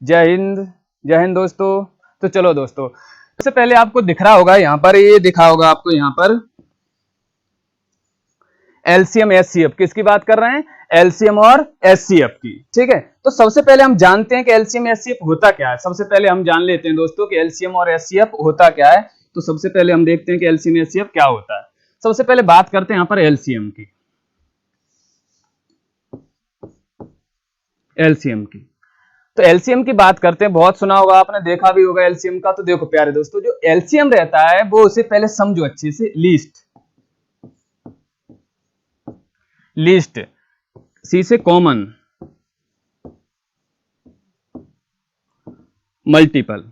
जय हिंद। जय हिंद दोस्तों। तो चलो दोस्तों, सबसे पहले आपको दिख रहा होगा यहाँ पर, ये दिखा होगा आपको यहाँ पर एलसीएम एचसीएफ। किसकी बात कर रहे हैं? एलसीएम और एचसीएफ की। ठीक है, तो सबसे पहले हम जानते हैं कि एलसीएम एचसीएफ होता क्या है। सबसे पहले हम जान लेते हैं दोस्तों कि एलसीएम और एचसीएफ होता क्या है। तो सबसे पहले हम देखते हैं कि एलसीएम एचसीएफ क्या होता है। सबसे पहले बात करते हैं यहाँ पर एलसीएम की। एलसीएम की, तो एलसीएम की बात करते हैं। बहुत सुना होगा आपने, देखा भी होगा एलसीएम का। तो देखो प्यारे दोस्तों, जो एलसीएम रहता है वो उसे पहले समझो अच्छे से। लीस्ट, सी से common, multiple.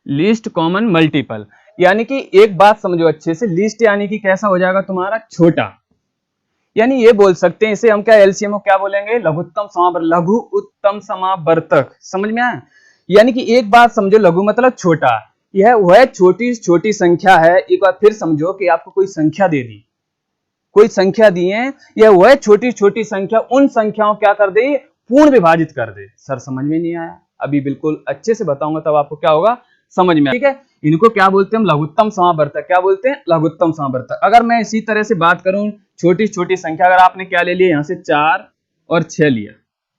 Least, common, multiple, यानी कि एक बात समझो अच्छे से। लीस्ट यानी कि कैसा हो जाएगा तुम्हारा? छोटा। यानी ये बोल सकते हैं इसे हम क्या, एलसीएम को क्या बोलेंगे? लघुत्तम समावर्तक, लघु उत्तम समावर्तक। समझ में आया? यानी कि एक बात समझो, लघु मतलब छोटा। यह वह छोटी छोटी संख्या है। एक बार फिर समझो कि आपको कोई संख्या दे दी, कोई संख्या दी है, यह वह छोटी छोटी संख्या, उन संख्याओं क्या कर दे? पूर्ण विभाजित कर दे। सर समझ में नहीं आया? अभी बिल्कुल अच्छे से बताऊंगा तब आपको क्या होगा, समझ में। ठीक है, इनको क्या बोलते हैं हम? लघुत्तम समावर्तक। क्या बोलते हैं? लघुत्तम समावर्तक। अगर मैं इसी तरह से बात करूं, छोटी छोटी संख्या, अगर आपने क्या ले लिया यहां से 4 और 6 लिया,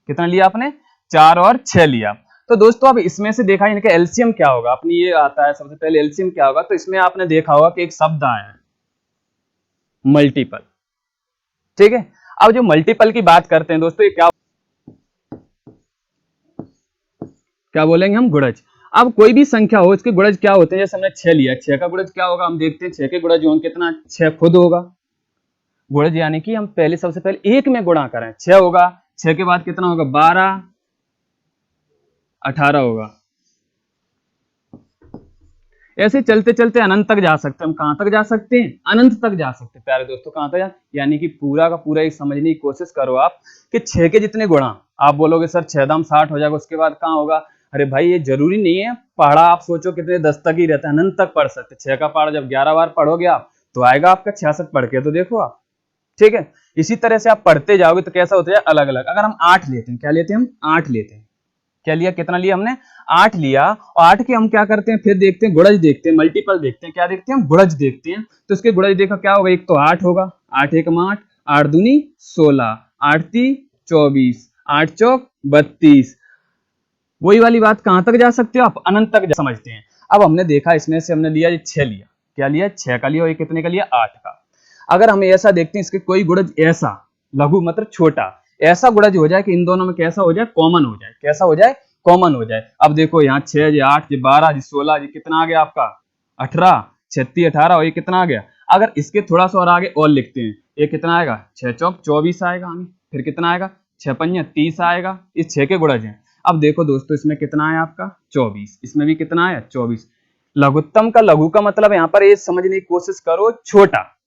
कितना लिया आपने? 4 और 6 लिया। तो दोस्तों अब इसमें से देखा इनका एलसीएम क्या होगा। अपनी ये आता है सबसे पहले एलसीएम क्या होगा। तो इसमें आपने देखा होगा कि एक शब्द आया है मल्टीपल। ठीक है, अब जो मल्टीपल की बात करते हैं दोस्तों, ये क्या बोलेंगे हम? गुणज। अब कोई भी संख्या हो, इसके गुणज क्या होते हैं? जैसे हमने 6 लिया, 6 का गुणज क्या होगा? हम देखते हैं 6 के गुणज होंगे कितना? 6 खुद होगा। गुणज यानी कि हम पहले सबसे पहले 1 में गुणा करें, 6 होगा। 6 के बाद कितना होगा? 12, 18 होगा। ऐसे चलते चलते अनंत तक जा सकते हैं। हम कहां तक जा सकते हैं? अनंत तक जा सकते हैं प्यारे दोस्तों। कहां तक? यानी कि पूरा का पूरा एक समझने की कोशिश करो आप कि 6 के जितने गुणा। आप बोलोगे सर 6 दाम 60 हो जाएगा, उसके बाद कहां होगा? अरे भाई ये जरूरी नहीं है। पढ़ा आप सोचो कितने 10 तक ही रहता है, अनंत तक पढ़ सकते। 6 का पढ़ा जब 11 बार पढ़ोगे आप तो आएगा आपका 66 पढ़ के, तो देखो आप। ठीक है, इसी तरह से आप पढ़ते जाओगे तो कैसा होता है अलग अलग। अगर हम 8 लेते हैं, क्या लेते हैं हम? 8 लेते हैं। क्या लिया? कितना लिया हमने? 8 लिया। और 8 के हम क्या करते हैं? फिर देखते हैं गुणज, देखते हैं मल्टीपल, देखते हैं क्या देखते हैं हम? गुणज देखते हैं। तो इसके गुणज देखो क्या होगा? एक तो 8 होगा, 8 एक 8, 8 दूनी 16, 8 ती 24, 8 चौक 32। वही वाली बात कहां तक जा सकते हो आप? अनंत तक समझते हैं। अब हमने देखा इसमें से हमने लिया 6 लिया। क्या लिया? 6 का लिया। और ये कितने का लिया? 8 का। अगर हम ऐसा देखते हैं इसके कोई गुणज ऐसा, लघु मतलब छोटा, ऐसा गुणज हो जाए कि इन दोनों में कैसा हो जाए? कॉमन हो जाए। कैसा हो जाए? कॉमन हो जाए। अब देखो यहाँ 6, ये 8, ये 12, ये 16, ये कितना आ गया आपका? 18, 36, 18, और ये कितना आ गया? अगर इसके थोड़ा सा और आगे और लिखते हैं, ये कितना आएगा? 6 चौक 24 आएगा आगे। फिर कितना आएगा? 6 पंजे 30 आएगा। इस 6 के गुणज हैं। अब देखो दोस्तों, इसमें कितना आया आपका? 24। इसमें भी कितना आया? 24। लघुत्तम का, लघु का मतलब यहाँ पर ये समझने की कोशिश करो, छोटा।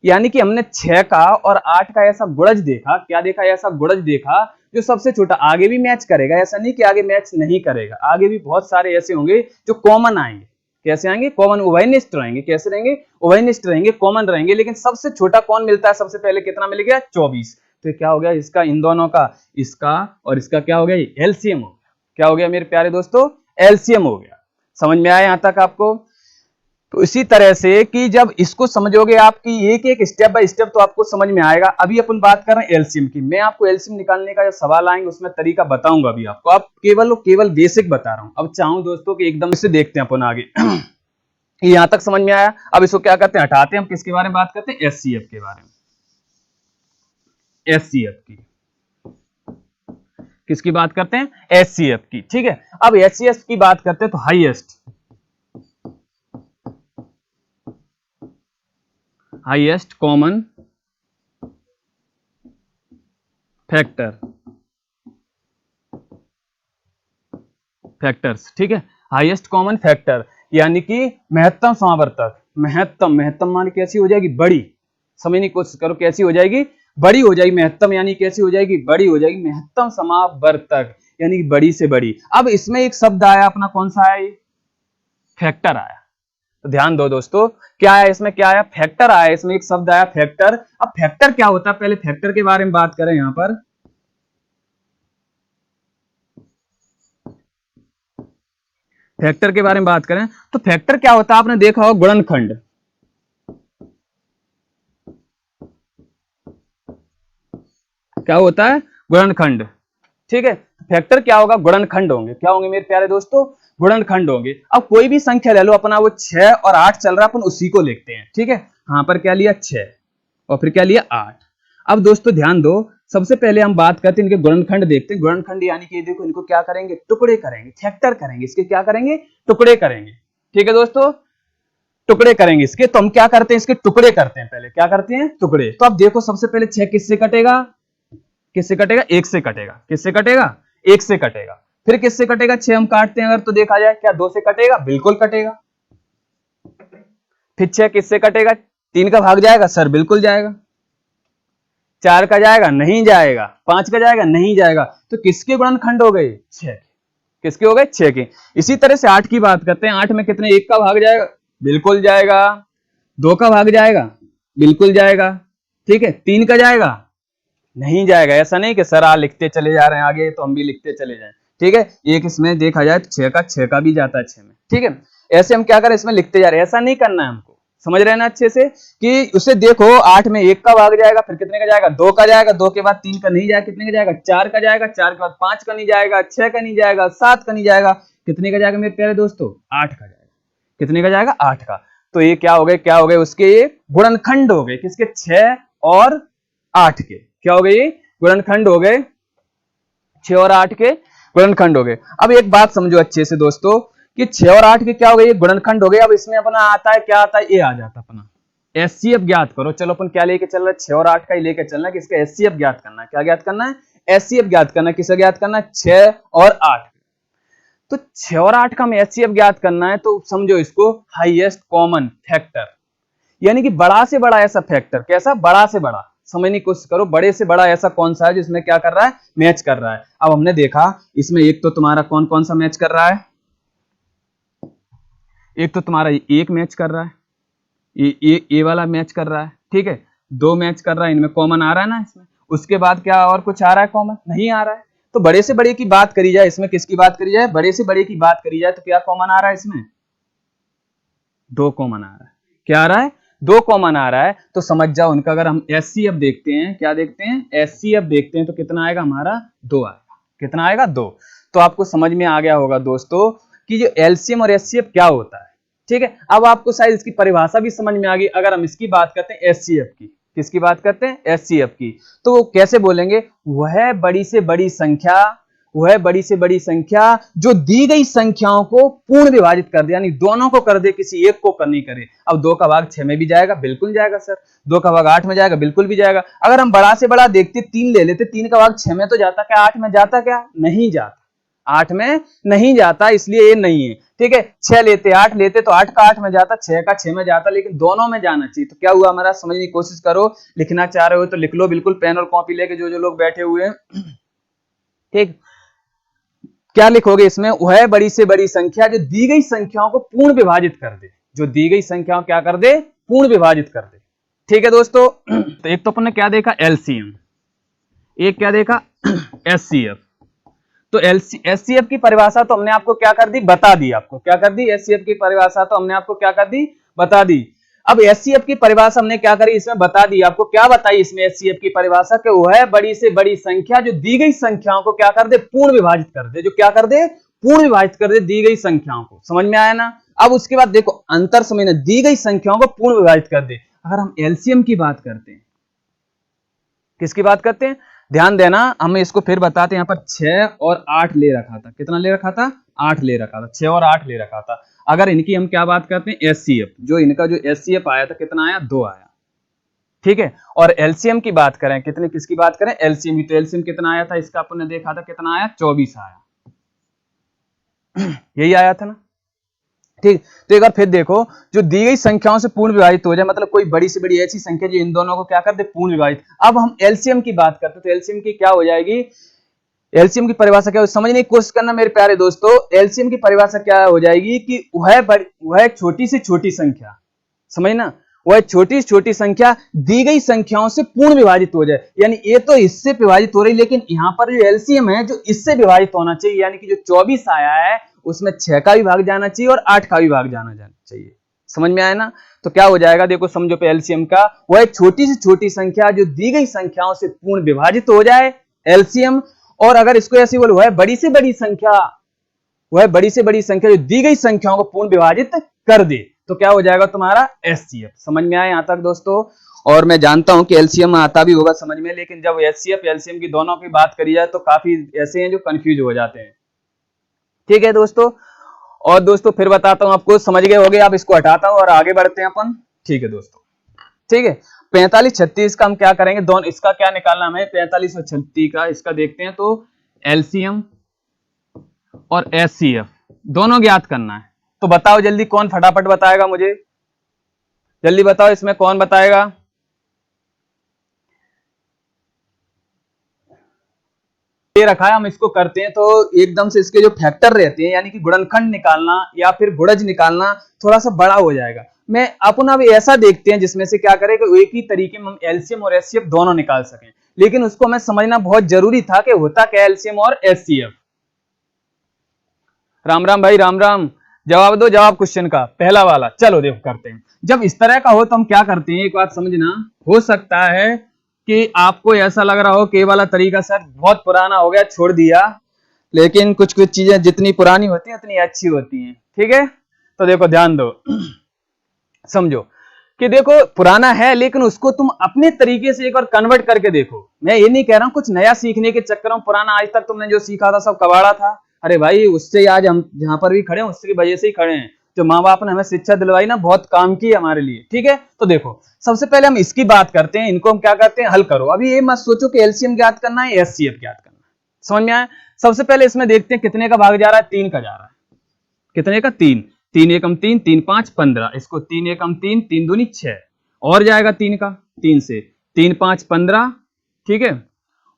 यानी कि हमने 6 का और 8 का ऐसा गुणज देखा। क्या देखा? ऐसा गुणज देखा जो सबसे छोटा। आगे भी मैच करेगा, ऐसा नहीं कि आगे मैच नहीं करेगा। आगे भी बहुत सारे ऐसे होंगे जो कॉमन आएंगे। कैसे आएंगे? कॉमन, उभयनिष्ठ रहेंगे। कैसे रहेंगे? उभयनिष्ठ रहेंगे, कॉमन रहेंगे। लेकिन सबसे छोटा कौन मिलता है? सबसे पहले कितना मिल गया? 24। तो क्या हो गया इसका? इन दोनों का, इसका और इसका क्या हो गया? एलसीएम हो गया। क्या हो गया मेरे प्यारे दोस्तों? एलसीएम हो गया। समझ में आया यहां तक आपको? तो इसी तरह से कि जब इसको समझोगे आपकी एक एक स्टेप बाय स्टेप, तो आपको समझ में आएगा। अभी अपन बात कर रहे हैं एलसीएम की। मैं आपको एलसीएम निकालने का जो सवाल आएंगे उसमें तरीका बताऊंगा अभी आपको। अब केवल बेसिक बता रहा हूं। अब चाहूं दोस्तों कि एकदम से देखते हैं अपन आगे। यहां तक समझ में आया? अब इसको क्या करते हैं? हटाते हैं। हम किसके बारे में बात करते हैं? एचसीएफ के बारे में। एचसीएफ की, किसकी बात करते हैं? एचसीएफ की। ठीक है, अब एचसीएफ की बात करते हैं तो हाईएस्ट कॉमन फैक्टर्स। ठीक है, हाईएस्ट कॉमन फैक्टर यानी कि महत्तम समावर्तक। महत्तम मान कैसी हो जाएगी? बड़ी। समझने की कोशिश करो, कैसी हो जाएगी? बड़ी हो जाएगी। महत्तम यानी कैसी हो जाएगी? बड़ी हो जाएगी। महत्तम समावर्तक यानी कि बड़ी से बड़ी। अब इसमें एक शब्द आया अपना, कौन सा आया? ये फैक्टर आया। तो ध्यान दो दोस्तों, क्या आया इसमें, क्या आया, फैक्टर आया इसमें, एक शब्द आया फैक्टर। अब फैक्टर क्या होता है, पहले फैक्टर के बारे में बात करें। यहां पर फैक्टर के बारे में बात करें तो फैक्टर क्या होता है, आपने देखा होगा गुणनखंड। क्या होता है, गुणनखंड। ठीक है, फैक्टर क्या होगा, गुणनखंड होंगे। क्या होंगे मेरे प्यारे दोस्तों, गुणनखंड होंगे। अब कोई भी संख्या ले लो, अपना वो 6 और 8 चल रहा है, अपन उसी को लिखते हैं। ठीक है, यहां पर क्या लिया 6 और फिर क्या लिया 8। अब दोस्तों ध्यान दो, सबसे पहले हम बात करते हैं इनके गुणनखंड देखते हैं। गुणनखंड यानी कि देखो इनको क्या करेंगे, टुकड़े करेंगे, फैक्टर करेंगे, इसके क्या करेंगे, टुकड़े करेंगे। ठीक है दोस्तों, टुकड़े करेंगे इसके। तो हम क्या करते हैं, इसके टुकड़े करते हैं। पहले क्या करते हैं, टुकड़े। तो अब देखो सबसे पहले 6 किससे कटेगा, किससे कटेगा, 1 से कटेगा। किससे कटेगा, 1 से कटेगा। फिर किससे कटेगा, 6 हम काटते हैं अगर तो देखा जाए, क्या 2 से कटेगा, बिल्कुल कटेगा। फिर 6 किससे कटेगा, 3 का भाग जाएगा सर, बिल्कुल जाएगा। 4 का जाएगा, नहीं जाएगा। 5 का जाएगा, नहीं जाएगा। तो किसके गुणनखंड हो गए, 6। किसके हो गए, 6 के। इसी तरह से 8 की बात करते हैं। 8 में कितने, 1 का भाग जाएगा, बिल्कुल जाएगा। 2 का भाग जाएगा, बिल्कुल जाएगा। ठीक है, 3 का जाएगा, नहीं जाएगा। ऐसा नहीं कि सर आ लिखते चले जा रहे हैं आगे तो हम भी लिखते चले जाएं। ठीक है, एक इसमें देखा जाए तो 6 का भी जाता है 6 में। ठीक है, ऐसे हम क्या करें, इसमें लिखते जा रहे हैं, ऐसा नहीं करना है हमको। समझ रहे हैं ना अच्छे से, कि उसे देखो 8 में 1 का भाग जाएगा, फिर कितने का जाएगा, 2 का जाएगा, 2 के बाद 3 का नहीं जाएगा, कितने का जाएगा, 4 का जाएगा, 4 के बाद 5 का नहीं जाएगा, 6 का नहीं जाएगा, 7 का नहीं जाएगा, कितने का जाएगा मेरे प्यारे दोस्तों, 8 का जाएगा। कितने का जाएगा, 8 का। तो ये क्या हो गए, क्या हो गए, उसके ये गुणनखंड हो गए, किसके, 6 और 8 के। क्या हो गए, ये गुणनखंड हो गए, 6 और 8 के गुणनखंड हो गए। अब एक बात समझो अच्छे से दोस्तों, कि 6 और 8 के क्या हो गए, ये गुणनखंड हो गए। अब इसमें अपना आता है, क्या आता है, ये आ जाता है अपना एचसीएफ ज्ञात करो। चलो अपन क्या लेके चल रहे हैं, 6 और 8 का ही लेके चलना है कि इसका एचसीएफ ज्ञात करना है। क्या ज्ञात करना है, एचसीएफ ज्ञात करना है। किसे ज्ञात करना है, 6 और 8। तो 6 और 8 का हमें एचसीएफ ज्ञात करना है, तो समझो इसको हाईएस्ट कॉमन फैक्टर, यानी कि बड़ा से बड़ा ऐसा फैक्टर। कैसा, बड़ा से बड़ा। समझने की कोशिश करो, बड़े से बड़ा ऐसा कौन सा है जिसमें क्या कर रहा है, मैच कर रहा है। अब हमने देखा इसमें एक तो तुम्हारा कौन कौन सा मैच कर रहा है, एक तो तुम्हारा एक मैच कर रहा है, ये वाला मैच कर रहा है। ठीक है, 2 मैच कर रहा है, इनमें कॉमन आ रहा है ना इसमें। उसके बाद क्या और कुछ आ रहा है कॉमन, नहीं आ रहा है। तो बड़े से बड़े की बात करी जाए, इसमें किसकी बात करी जाए, बड़े से बड़े की बात करी जाए, तो क्या कॉमन आ रहा है इसमें, 2 कॉमन आ रहा है। क्या आ रहा है, 2 कॉमन आ रहा है। तो समझ जाओ उनका, अगर हम एचसीएफ देखते हैं, क्या देखते हैं, एचसीएफ देखते हैं, तो कितना आएगा हमारा, 2 आएगा। कितना आएगा, 2। तो आपको समझ में आ गया होगा दोस्तों कि जो एलसीएम और एचसीएफ क्या होता है। ठीक है, अब आपको शायद इसकी परिभाषा भी समझ में आ गई। अगर हम इसकी बात करते हैं एचसीएफ की, किसकी बात करते हैं, एचसीएफ की, तो वो कैसे बोलेंगे, वह बड़ी से बड़ी संख्या, वह बड़ी से बड़ी संख्या जो दी गई संख्याओं को पूर्ण विभाजित कर दे, यानी दोनों को कर दे, किसी एक को नहीं करे। अब 2 का भाग 6 में भी जाएगा, बिल्कुल जाएगा सर। 2 का भाग 8 में जाएगा, बिल्कुल भी जाएगा। अगर हम बड़ा से बड़ा देखते, 3 ले लेते, 3 का भाग 6 में तो जाता, क्या 8 में जाता, क्या नहीं जाता, 8 में नहीं जाता, इसलिए ये नहीं है। ठीक है, 6 लेते, 8 लेते, तो 8 का 8 में जाता, 6 का 6 में जाता, लेकिन दोनों में जाना चाहिए। तो क्या हुआ हमारा, समझने की कोशिश करो। लिखना चाह रहे हो तो लिख लो, बिल्कुल पेन और कॉपी लेके, जो जो लोग बैठे हुए हैं। ठीक, क्या लिखोगे इसमें, वह बड़ी से बड़ी संख्या जो दी गई संख्याओं को पूर्ण विभाजित कर दे, जो दी गई संख्याओं क्या कर दे, पूर्ण विभाजित कर दे। ठीक है दोस्तों, तो एक तो अपन ने क्या देखा, एलसीएम, एक क्या देखा, एचसीएफ। तो एचसीएफ की परिभाषा तो हमने आपको क्या कर दी, बता दी। आपको क्या कर दी, एचसीएफ की परिभाषा तो हमने आपको क्या कर दी, बता दी। अब एचसीएफ की परिभाषा हमने क्या करी, इसमें बता दी। आपको क्या बताई इसमें एचसीएफ की परिभाषा, कि वह बड़ी से बड़ी संख्या जो दी गई संख्याओं को क्या कर दे, पूर्ण विभाजित कर दे, जो क्या कर दे, पूर्ण विभाजित कर दे दी गई संख्याओं को। समझ में आया ना। अब उसके बाद देखो अंतर समझना, दी गई संख्याओं को पूर्ण विभाजित कर दे। अगर हम एलसीएम की बात करते हैं, किसकी बात करते हैं, ध्यान देना, हम इसको फिर बताते हैं। यहाँ पर 6 और 8 ले रखा था, कितना ले रखा था, 8 ले रखा था, 6 और 8 ले रखा था। अगर इनकी हम क्या बात करते हैं, एचसीएफ, जो इनका जो एचसीएफ आया था, कितना आया, 2 आया। ठीक है, और एलसीएम की बात करें, कितने, किसकी बात करें, एलसीएम। तो एलसीएम कितना आया था इसका, अपन ने देखा था, कितना आया, 24 आया। यही आया था ना। ठीक, तो एक बार फिर देखो, जो दी गई संख्याओं से पूर्ण विभाजित हो जाए, मतलब कोई बड़ी से बड़ी ऐसी संख्या जो इन दोनों को क्या कर दे, पूर्ण विभाजित। अब हम एलसीएम की बात करते हैं, तो एलसीएम की क्या हो जाएगी, एलसीएम की परिभाषा क्या है समझने की कोशिश करना मेरे प्यारे दोस्तों। एलसीएम की परिभाषा क्या हो जाएगी कि वह छोटी से छोटी संख्या, समझना, वह छोटी से छोटी संख्या दी गई संख्याओं से पूर्ण विभाजित हो जाए। यानी ये तो इससे विभाजित हो रही, लेकिन यहाँ पर जो एलसीएम है जो इससे विभाजित होना चाहिए, यानी कि जो 24 आया है उसमें 6 का भी भाग जाना चाहिए और 8 का भी भाग जाना चाहिए। समझ में आया ना? तो क्या हो जाएगा, देखो समझो पे एलसीएम का, वह एक छोटी से छोटी संख्या जो दी गई संख्याओं से पूर्ण विभाजित हो जाए, एलसीएम। और अगर इसको ऐसे बोलो, वह बड़ी से बड़ी संख्या, वह बड़ी से बड़ी संख्या जो दी गई संख्याओं को पूर्ण विभाजित कर दे, तो क्या हो जाएगा तुम्हारा एचसीएफ। समझ में आया यहां तक दोस्तों? और मैं जानता हूं कि एलसीएम आता भी होगा समझ में, लेकिन जब एचसीएफ एलसीएम की दोनों की बात करी जाए तो काफी ऐसे हैं जो कंफ्यूज हो जाते हैं। ठीक है दोस्तों, और दोस्तों फिर बताता हूं आपको, समझ गए होगे आप, इसको हटाता हूं और आगे बढ़ते हैं अपन। ठीक है दोस्तों, ठीक है। 45 36 का हम क्या करेंगे, दोनों इसका क्या निकालना हमें, 45 और 36 का इसका देखते हैं। तो एलसीएम और एचसीएफ दोनों ज्ञात करना है। तो बताओ जल्दी, कौन फटाफट बताएगा मुझे, जल्दी बताओ इसमें कौन बताएगा। ये रखा है, हम इसको करते हैं तो एकदम से इसके जो फैक्टर रहते हैं, यानी कि गुणनखंड निकालना या फिर गुणज निकालना थोड़ा सा बड़ा हो जाएगा। मैं अपन अब ऐसा देखते हैं जिसमें से क्या करें कि एक ही तरीके में हम एलसीएम और एचसीएफ दोनों निकाल सकें, लेकिन उसको हमें समझना बहुत जरूरी था कि होता क्या एलसीएम और एचसीएफ। राम राम भाई, राम राम। जवाब दो, जवाब क्वेश्चन का पहला वाला। चलो देखो करते हैं। जब इस तरह का हो तो हम क्या करते हैं, एक बात समझना, हो सकता है कि आपको ऐसा लग रहा हो कि ये वाला तरीका सर बहुत पुराना हो गया, छोड़ दिया, लेकिन कुछ कुछ चीजें जितनी पुरानी होती हैं उतनी अच्छी होती हैं। ठीक है, तो देखो ध्यान दो, समझो कि देखो पुराना है लेकिन उसको तुम अपने तरीके से एक बार कन्वर्ट करके देखो। मैं ये नहीं कह रहा हूं कुछ नया सीखने के चक्कर में पुराना आज तक तुमने जो सीखा था सब कबाड़ा था। अरे भाई, उससे आज हम जहां पर भी खड़े हैं उसकी वजह से ही खड़े हैं। जो माँ बाप ने हमें शिक्षा दिलवाई ना, बहुत काम की हमारे लिए। ठीक है, तो देखो सबसे पहले हम इसकी बात करते हैं, इनको हम क्या करते हैं, हल करो। अभी ये मत सोचो कि एलसीएम ज्ञात करना है, एचसीएफ ज्ञात करना है। समझ में आया? सबसे पहले इसमें देखते हैं कितने का भाग जा रहा है, 3 का जा रहा है। कितने का, 3। 3 एकम 3, 3 5 15, इसको 3 एकम 3, 3 दूनी 6, और जाएगा 3 का, 3 से 3 5 15, ठीक है,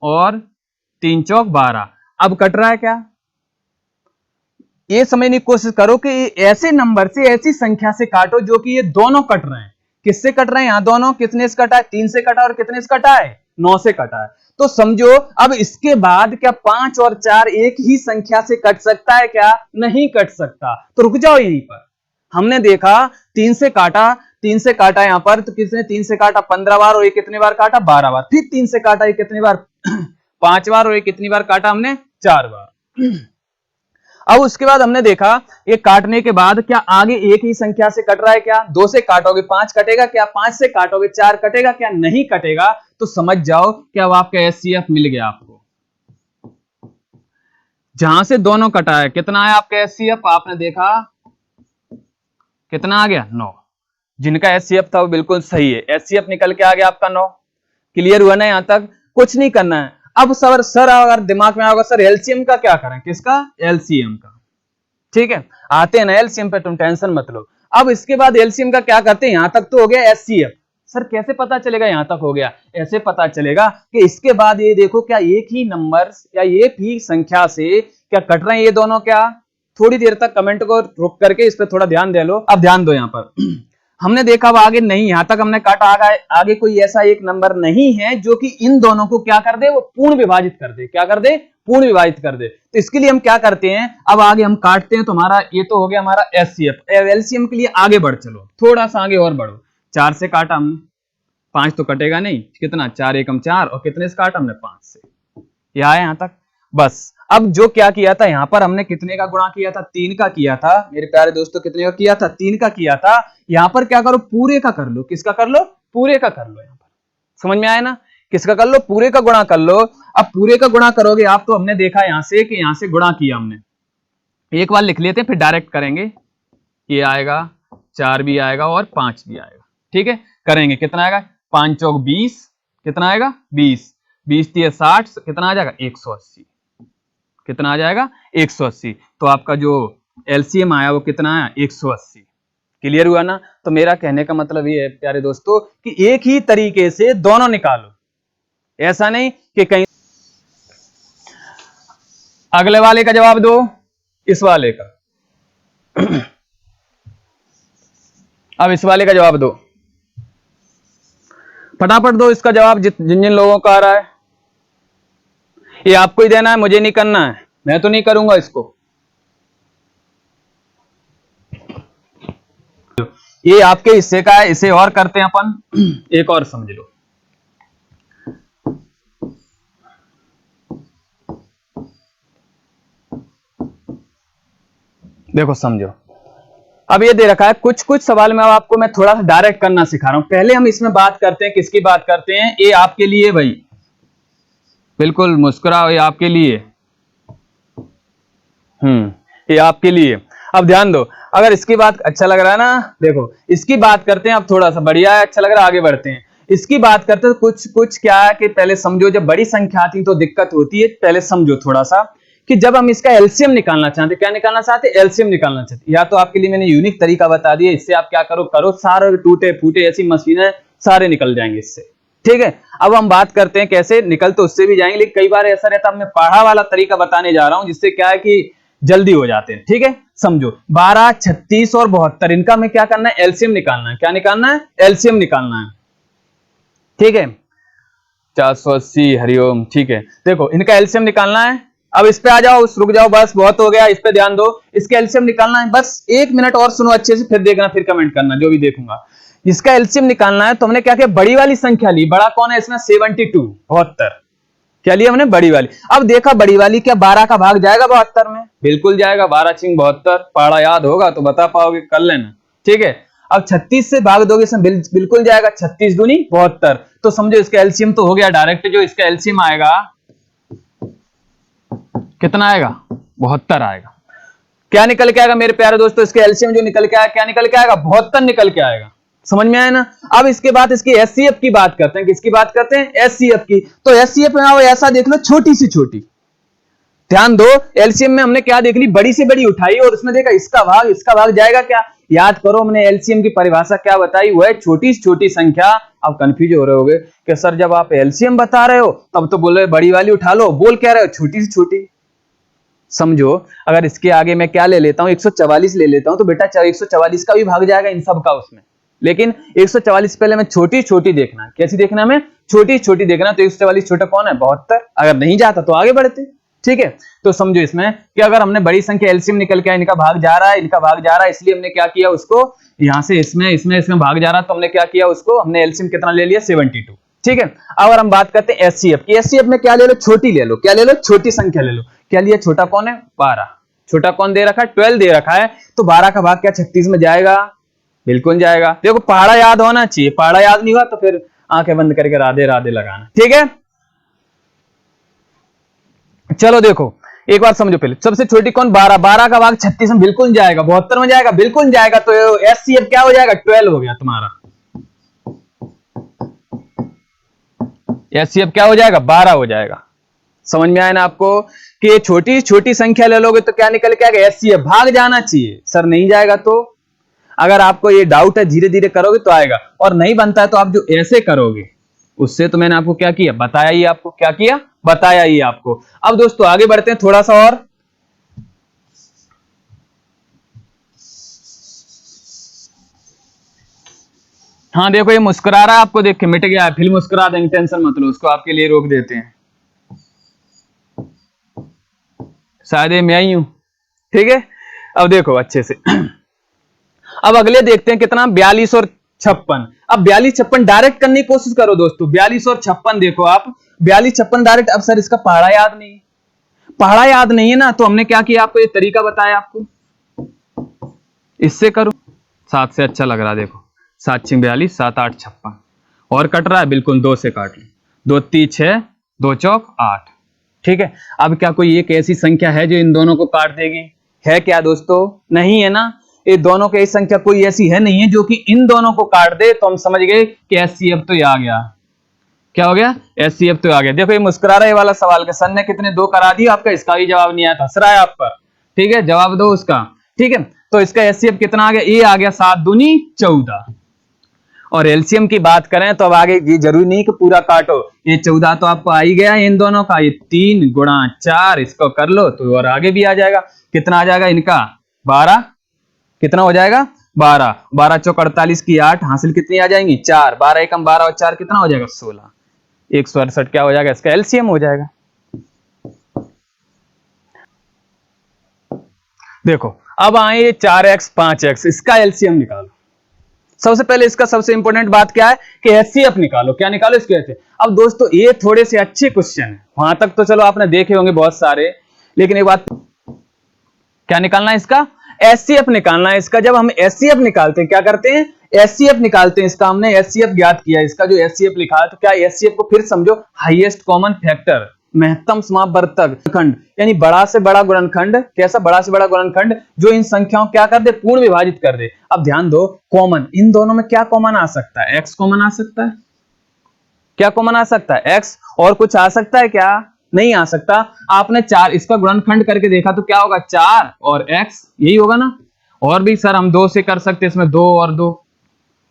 और 3 चौक 12। अब कट रहा है क्या, ये समझने की कोशिश करो कि ऐसे नंबर से, ऐसी संख्या से काटो जो कि ये दोनों कट रहे हैं। किससे कट रहे हैं, यहां दोनों कितने से कटा है, 3 से कटा, और कितने से कटा है, 9 से कटा है। तो समझो अब इसके बाद क्या 5 और 4 एक ही संख्या से कट सकता है क्या, नहीं कट सकता। तो रुक जाओ यहीं पर। हमने देखा 3 से काटा, 3 से काटा यहां पर, तो किसने 3 से काटा 15 बार, और ये कितने बार काटा, 12 बार। फिर 3 से काटा, ये कितनी बार 5 बार, और ये कितनी बार काटा हमने, 4 बार। अब उसके बाद हमने देखा ये काटने के बाद क्या आगे एक ही संख्या से कट रहा है क्या, 2 से काटोगे 5 कटेगा क्या, 5 से काटोगे 4 कटेगा क्या, नहीं कटेगा। तो समझ जाओ कि अब आपका एचसीएफ मिल गया आपको, जहां से दोनों कटा है। कितना है आपका एचसीएफ, आपने देखा कितना आ गया, 9। जिनका एचसीएफ था वो बिल्कुल सही है, एचसीएफ निकल के आ गया आपका 9। क्लियर हुआ ना, यहां तक कुछ नहीं करना है। अब सर अगर दिमाग में आओगे सर एलसीएम का क्या करें, किसका, एलसीएम का। ठीक है, आते हैं ना एलसीएम पे, तुम टेंशन मत लो। अब इसके बाद एलसीएम का क्या करते हैं, यहां तक तो हो गया एचसीएफ। सर कैसे पता चलेगा यहां तक हो गया, ऐसे पता चलेगा कि इसके बाद ये देखो क्या एक ही नंबर या एक ही संख्या से क्या कट रहे हैं ये दोनों क्या। थोड़ी देर तक कमेंट को रुक करके इस पर थोड़ा ध्यान दे लो। अब ध्यान दो, यहां पर हमने देखा अब आगे नहीं, यहां तक हमने काटा, आगे कोई ऐसा एक नंबर नहीं है जो कि इन दोनों को क्या कर दे, वो पूर्ण विभाजित कर दे। क्या कर दे, पूर्ण विभाजित कर दे। तो इसके लिए हम क्या करते हैं, अब आगे हम काटते हैं। तो हमारा ये तो हो गया हमारा एचसीएफ। एलसीएम के लिए आगे बढ़ चलो, थोड़ा सा आगे और बढ़ो। 4 से काटा हमने, 5 तो कटेगा नहीं, कितना, 4 एकम 4, और कितने से काटा हमने, 5 से। यह आया यहां तक बस। अब जो क्या किया था, यहां पर हमने कितने का गुणा किया था, 3 का किया था मेरे प्यारे दोस्तों। कितने का किया था, 3 का किया था। यहां पर क्या करो, पूरे का कर लो। किसका कर लो, पूरे का कर लो। यहां पर समझ में आया ना, किसका कर लो, पूरे का गुणा कर लो। अब पूरे का गुणा करोगे आप, तो हमने देखा यहां से कि यहां से गुणा किया हमने, एक बार लिख लेते हैं फिर डायरेक्ट करेंगे। ये आएगा, 4 भी आएगा और 5 भी आएगा। ठीक है, करेंगे। कितना आएगा, 5 चौक 20, कितना आएगा, 20, 20 3 60, कितना आ जाएगा, 180। कितना आ जाएगा, 180। तो आपका जो एलसीएम आया वो कितना आया, 180। क्लियर हुआ ना। तो मेरा कहने का मतलब ये है प्यारे दोस्तों कि एक ही तरीके से दोनों निकालो, ऐसा नहीं कि कहीं। अगले वाले का जवाब दो, इस वाले का। अब इस वाले का जवाब दो, फटाफट दो इसका जवाब, जिन जिन लोगों का आ रहा है। ये आपको ही देना है, मुझे नहीं करना है, मैं तो नहीं करूंगा इसको। ये आपके हिस्से का है, इसे और करते हैं अपन, एक और समझ लो। देखो समझो, अब ये दे रखा है कुछ कुछ सवाल में, अब आपको मैं थोड़ा सा डायरेक्ट करना सिखा रहा हूं। पहले हम इसमें बात करते हैं, किसकी बात करते हैं, ये आपके लिए भाई, बिल्कुल मुस्कुराओ, ये आपके लिए, ये आपके लिए। अब ध्यान दो, अगर इसकी बात अच्छा लग रहा है ना, देखो इसकी बात करते हैं, अब थोड़ा सा बढ़िया है, अच्छा लग रहा है, आगे बढ़ते हैं। इसकी बात करते हैं, कुछ कुछ क्या है कि पहले समझो, जब बड़ी संख्या आती तो दिक्कत होती है, पहले समझो थोड़ा सा कि जब हम इसका एलसीएम निकालना चाहते, क्या निकालना चाहते, एलसीएम निकालना चाहते, या तो आपके लिए मैंने यूनिक तरीका बता दिया, इससे आप क्या करो करो, सारे टूटे फूटे ऐसी मशीनें सारे निकल जाएंगे इससे, ठीक है। अब हम बात करते हैं कैसे निकल, तो उससे भी जाएंगे, लेकिन कई बार ऐसा रहता है, मैं पढ़ा वाला तरीका बताने जा रहा हूं, जिससे क्या है कि जल्दी हो जाते हैं, ठीक है। समझो 12, 36 और 72, इनका हमें क्या करना है, एलसीएम निकालना है। क्या निकालना है, एलसीएम निकालना है, ठीक है। 480 हरिओम, ठीक है। देखो इनका एलसीएम निकालना है। अब इस पे आ जाओ, रुक जाओ, बस बहुत हो गया, इस पे ध्यान दो, इसका एलसीएम निकालना है। बस 1 मिनट और सुनो अच्छे से, फिर देखना, फिर कमेंट करना, जो भी देखूंगा। इसका एलसीएम निकालना है, तो हमने क्या किया, बड़ी वाली संख्या ली, बड़ा कौन है इसमें, 72, 72, क्या लिया हमने, बड़ी वाली। अब देखा बड़ी वाली, क्या 12 का भाग जाएगा 72 में, बिल्कुल जाएगा, 12 छिंग 72, पहाड़ा याद होगा तो बता पाओगे, कर लेना, ठीक है। अब 36 से भाग दोगे, इसमें बिल्कुल जाएगा, 36 दूनी 72, तो समझो इसका एलसीएम तो हो गया डायरेक्ट, जो इसका एलसीएम आएगा कितना आएगा, 72 आएगा। क्या निकल के आएगा मेरे प्यारे दोस्तों, इसके एलसीएम जो निकल के आएगा, क्या निकल के आएगा, 72 निकल के आएगा। समझ में आया ना। अब इसके बाद इसकी एचसीएफ की बात करते हैं, किसकी बात करते हैं, एचसीएफ की। तो एचसीएफ में आओ, ऐसा देख लो, छोटी से छोटी, ध्यान दो, एलसीएम में हमने क्या देख ली, बड़ी से बड़ी उठाई और उसमें देखा इसका भाग जाएगा क्या, याद करो हमने एलसीएम की परिभाषा क्या बताई, वो है छोटी से छोटी संख्या। अब कंफ्यूज हो रहे होगे कि सर जब आप एलसीएम बता रहे हो तब तो बोल रहे बड़ी वाली उठा लो, बोल क्या रहे हो, छोटी से छोटी। समझो अगर इसके आगे मैं क्या ले लेता हूं, 144 ले लेता हूं, तो बेटा 144 का भी भाग जाएगा इन सब का उसमें, लेकिन 144 पहले मैं छोटी छोटी देखना है, कैसी देखना है, मैं छोटी छोटी देखना। तो 144 छोटा कौन है, 72, अगर नहीं जाता तो आगे बढ़ते, ठीक है। तो समझो इसमें कि अगर हमने बड़ी संख्या एलसीएम निकल के, इनका भाग जा रहा है, इनका भाग जा रहा है, इसलिए हमने क्या किया उसको, यहां से इसमें भाग जा रहा है, तो हमने क्या किया उसको, हमने एलसीएम कितना ले लिया, 72, ठीक है। अब हम बात करते हैं एचसीएफ की, एचसीएफ में क्या ले लो, छोटी ले लो, क्या ले लो, छोटी संख्या ले लो। क्या लिया, छोटा कौन है, 12, छोटा कौन दे रखा है, 12 दे रखा है, तो 12 का भाग क्या 36 में जाएगा, बिल्कुल जाएगा। देखो पहाड़ा याद होना चाहिए, पहाड़ा याद नहीं हुआ तो फिर आंखें बंद करके राधे राधे लगाना, ठीक है। चलो देखो एक बार समझो, पहले सबसे छोटी कौन, 12, 12 का भाग 36 में बिल्कुल जाएगा, 72 में जाएगा, बिल्कुल जाएगा, तो एचसीएफ क्या हो जाएगा, 12 हो गया तुम्हारा। एचसीएफ क्या हो जाएगा, 12 हो जाएगा। समझ में आया ना आपको कि छोटी छोटी संख्या ले लोगे तो क्या निकल के आएगा, एचसीएफ भाग जाना चाहिए, सर नहीं जाएगा तो। अगर आपको ये डाउट है, धीरे धीरे करोगे तो आएगा, और नहीं बनता है तो आप जो ऐसे करोगे उससे, तो मैंने आपको क्या किया, बताया ही आपको, क्या किया, बताया ही आपको। अब दोस्तों आगे बढ़ते हैं थोड़ा सा और, हाँ देखो ये मुस्कुरा रहा है, आपको देख के मिट गया है, फिर मुस्कुरा देंगे, टेंशन मत लो, उसको आपके लिए रोक देते हैं, शायद ये मैं ही हूं, ठीक है। अब देखो अच्छे से, अब अगले देखते हैं कितना, 42 और 56। अब 42 56 डायरेक्ट करने की कोशिश करो दोस्तों, 42 और 56 देखो आप, 42 56 डायरेक्ट। अब सर इसका पहाड़ा याद नहीं, पहाड़ा याद नहीं है ना, तो हमने क्या किया, आपको ये तरीका बताया आपको, इससे करो, 7 से अच्छा लग रहा है, देखो 7 छिंग 42, 7 8 56, और कट रहा है, बिल्कुल 2 से काट लो, 2 3 6, 2 चौक 8, ठीक है। अब क्या कोई एक ऐसी संख्या है जो इन दोनों को काट देगी, है क्या दोस्तों, नहीं है ना। ये दोनों की संख्या कोई ऐसी है नहीं है जो कि इन दोनों को काट दे, तो हम समझ गए कि एचसीएफ तो ये आ गया, क्या हो गया, एचसीएफ तो आ गया। देखो ये मुस्कुरा रहे वाला सवाल के सर ने कितने 2 करा दिया, आपका इसका भी जवाब नहीं आया, हंस रहा है आप पर, ठीक है, जवाब दो उसका, ठीक है। तो इसका एचसीएफ कितना आ गया, ये आ गया 7 दूनी 14, और एलसीएम की बात करें तो अब आगे ये जरूरी नहीं कि पूरा काटो, ये 14 तो आपको आ ही गया इन दोनों का, ये 3 गुणा 4 इसको कर लो तो और आगे भी आ जाएगा। कितना आ जाएगा इनका 12, कितना हो जाएगा 12, 12 चौक 48 की 8, हासिल कितनी आ जाएंगी 4, 12 एकम 12 और 4 कितना हो जाएगा 16, 168 क्या हो जाएगा इसका एलसीएम हो जाएगा। देखो अब आए 4x 5x, इसका एलसीएम निकालो। सबसे पहले इसका सबसे इंपॉर्टेंट बात क्या है कि एचसीएफ निकालो। क्या निकालो इसके एचसीएफ। अब दोस्तों ये थोड़े से अच्छे क्वेश्चन है, वहां तक तो चलो आपने देखे होंगे बहुत सारे, लेकिन एक बात क्या निकालना है इसका एचसीएफ निकालना है इसका। जब हम एचसीएफ निकालते हैं क्या करते हैं एचसीएफ निकालते हैं इसका, हमने एचसीएफ ज्ञात किया इसका जो एचसीएफ लिखा है, तो क्या एचसीएफ को फिर समझो हाईएस्ट कॉमन फैक्टर, महत्तम समापवर्तक खंड, यानी बड़ा से बड़ा गुणनखंड। कैसा बड़ा से बड़ा गुणनखंड जो इन संख्याओं क्या कर दे पूर्ण विभाजित कर दे। अब ध्यान दो कॉमन, इन दोनों में क्या कॉमन आ सकता है एक्स कॉमन आ सकता है। क्या कॉमन आ सकता है एक्स, और कुछ आ सकता है क्या नहीं आ सकता। आपने 4 इसका गुणनखंड करके देखा तो क्या होगा 4 और x यही होगा ना। और भी सर हम 2 से कर सकते हैं, इसमें 2 और 2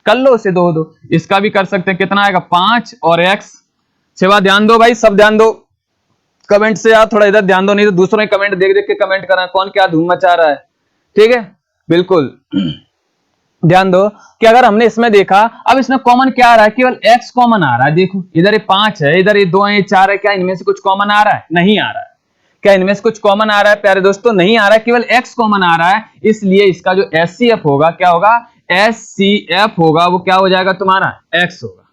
कर लो इसे 2 2, इसका भी कर सकते हैं कितना आएगा 5 और x। सेवा ध्यान दो भाई, सब ध्यान दो, कमेंट से यार थोड़ा इधर ध्यान दो, नहीं तो दूसरों के कमेंट देख देख के कमेंट कर रहा है कौन क्या धूम मचा रहा है। ठीक है बिल्कुल ध्यान दो कि अगर हमने इसमें देखा, अब इसमें कॉमन क्या आ रहा है केवल x कॉमन आ रहा है। देखो इधर ये 5 है, इधर ये 2 है, ये 4 है, क्या इनमें से कुछ कॉमन आ रहा है नहीं आ रहा है। क्या इनमें से कुछ कॉमन आ रहा है प्यारे दोस्तों नहीं आ रहा है, केवल x कॉमन आ रहा है। इसलिए इसका जो एचसीएफ होगा क्या होगा एचसीएफ होगा वो क्या हो जाएगा तुम्हारा x होगा।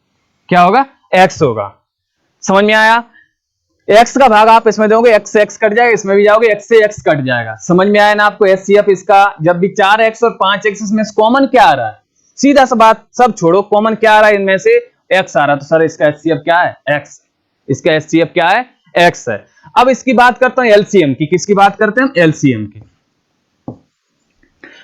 क्या होगा x होगा। समझ में आया। x का भाग आप इसमें दोगे x से x कट जाएगा, इसमें भी जाओगे x से x कट जाएगा। समझ में आया ना आपको एचसीएफ इसका। जब भी 4x और 5x इसमें कॉमन क्या आ रहा है, सीधा सा बात सब छोड़ो, कॉमन क्या आ रहा है इनमें से x आ रहा है, तो सर इसका एचसीएफ क्या है x। इसका एचसीएफ क्या है x है। अब इसकी बात करता हूं एलसीएम की। किसकी बात करते हैं एलसीएम की।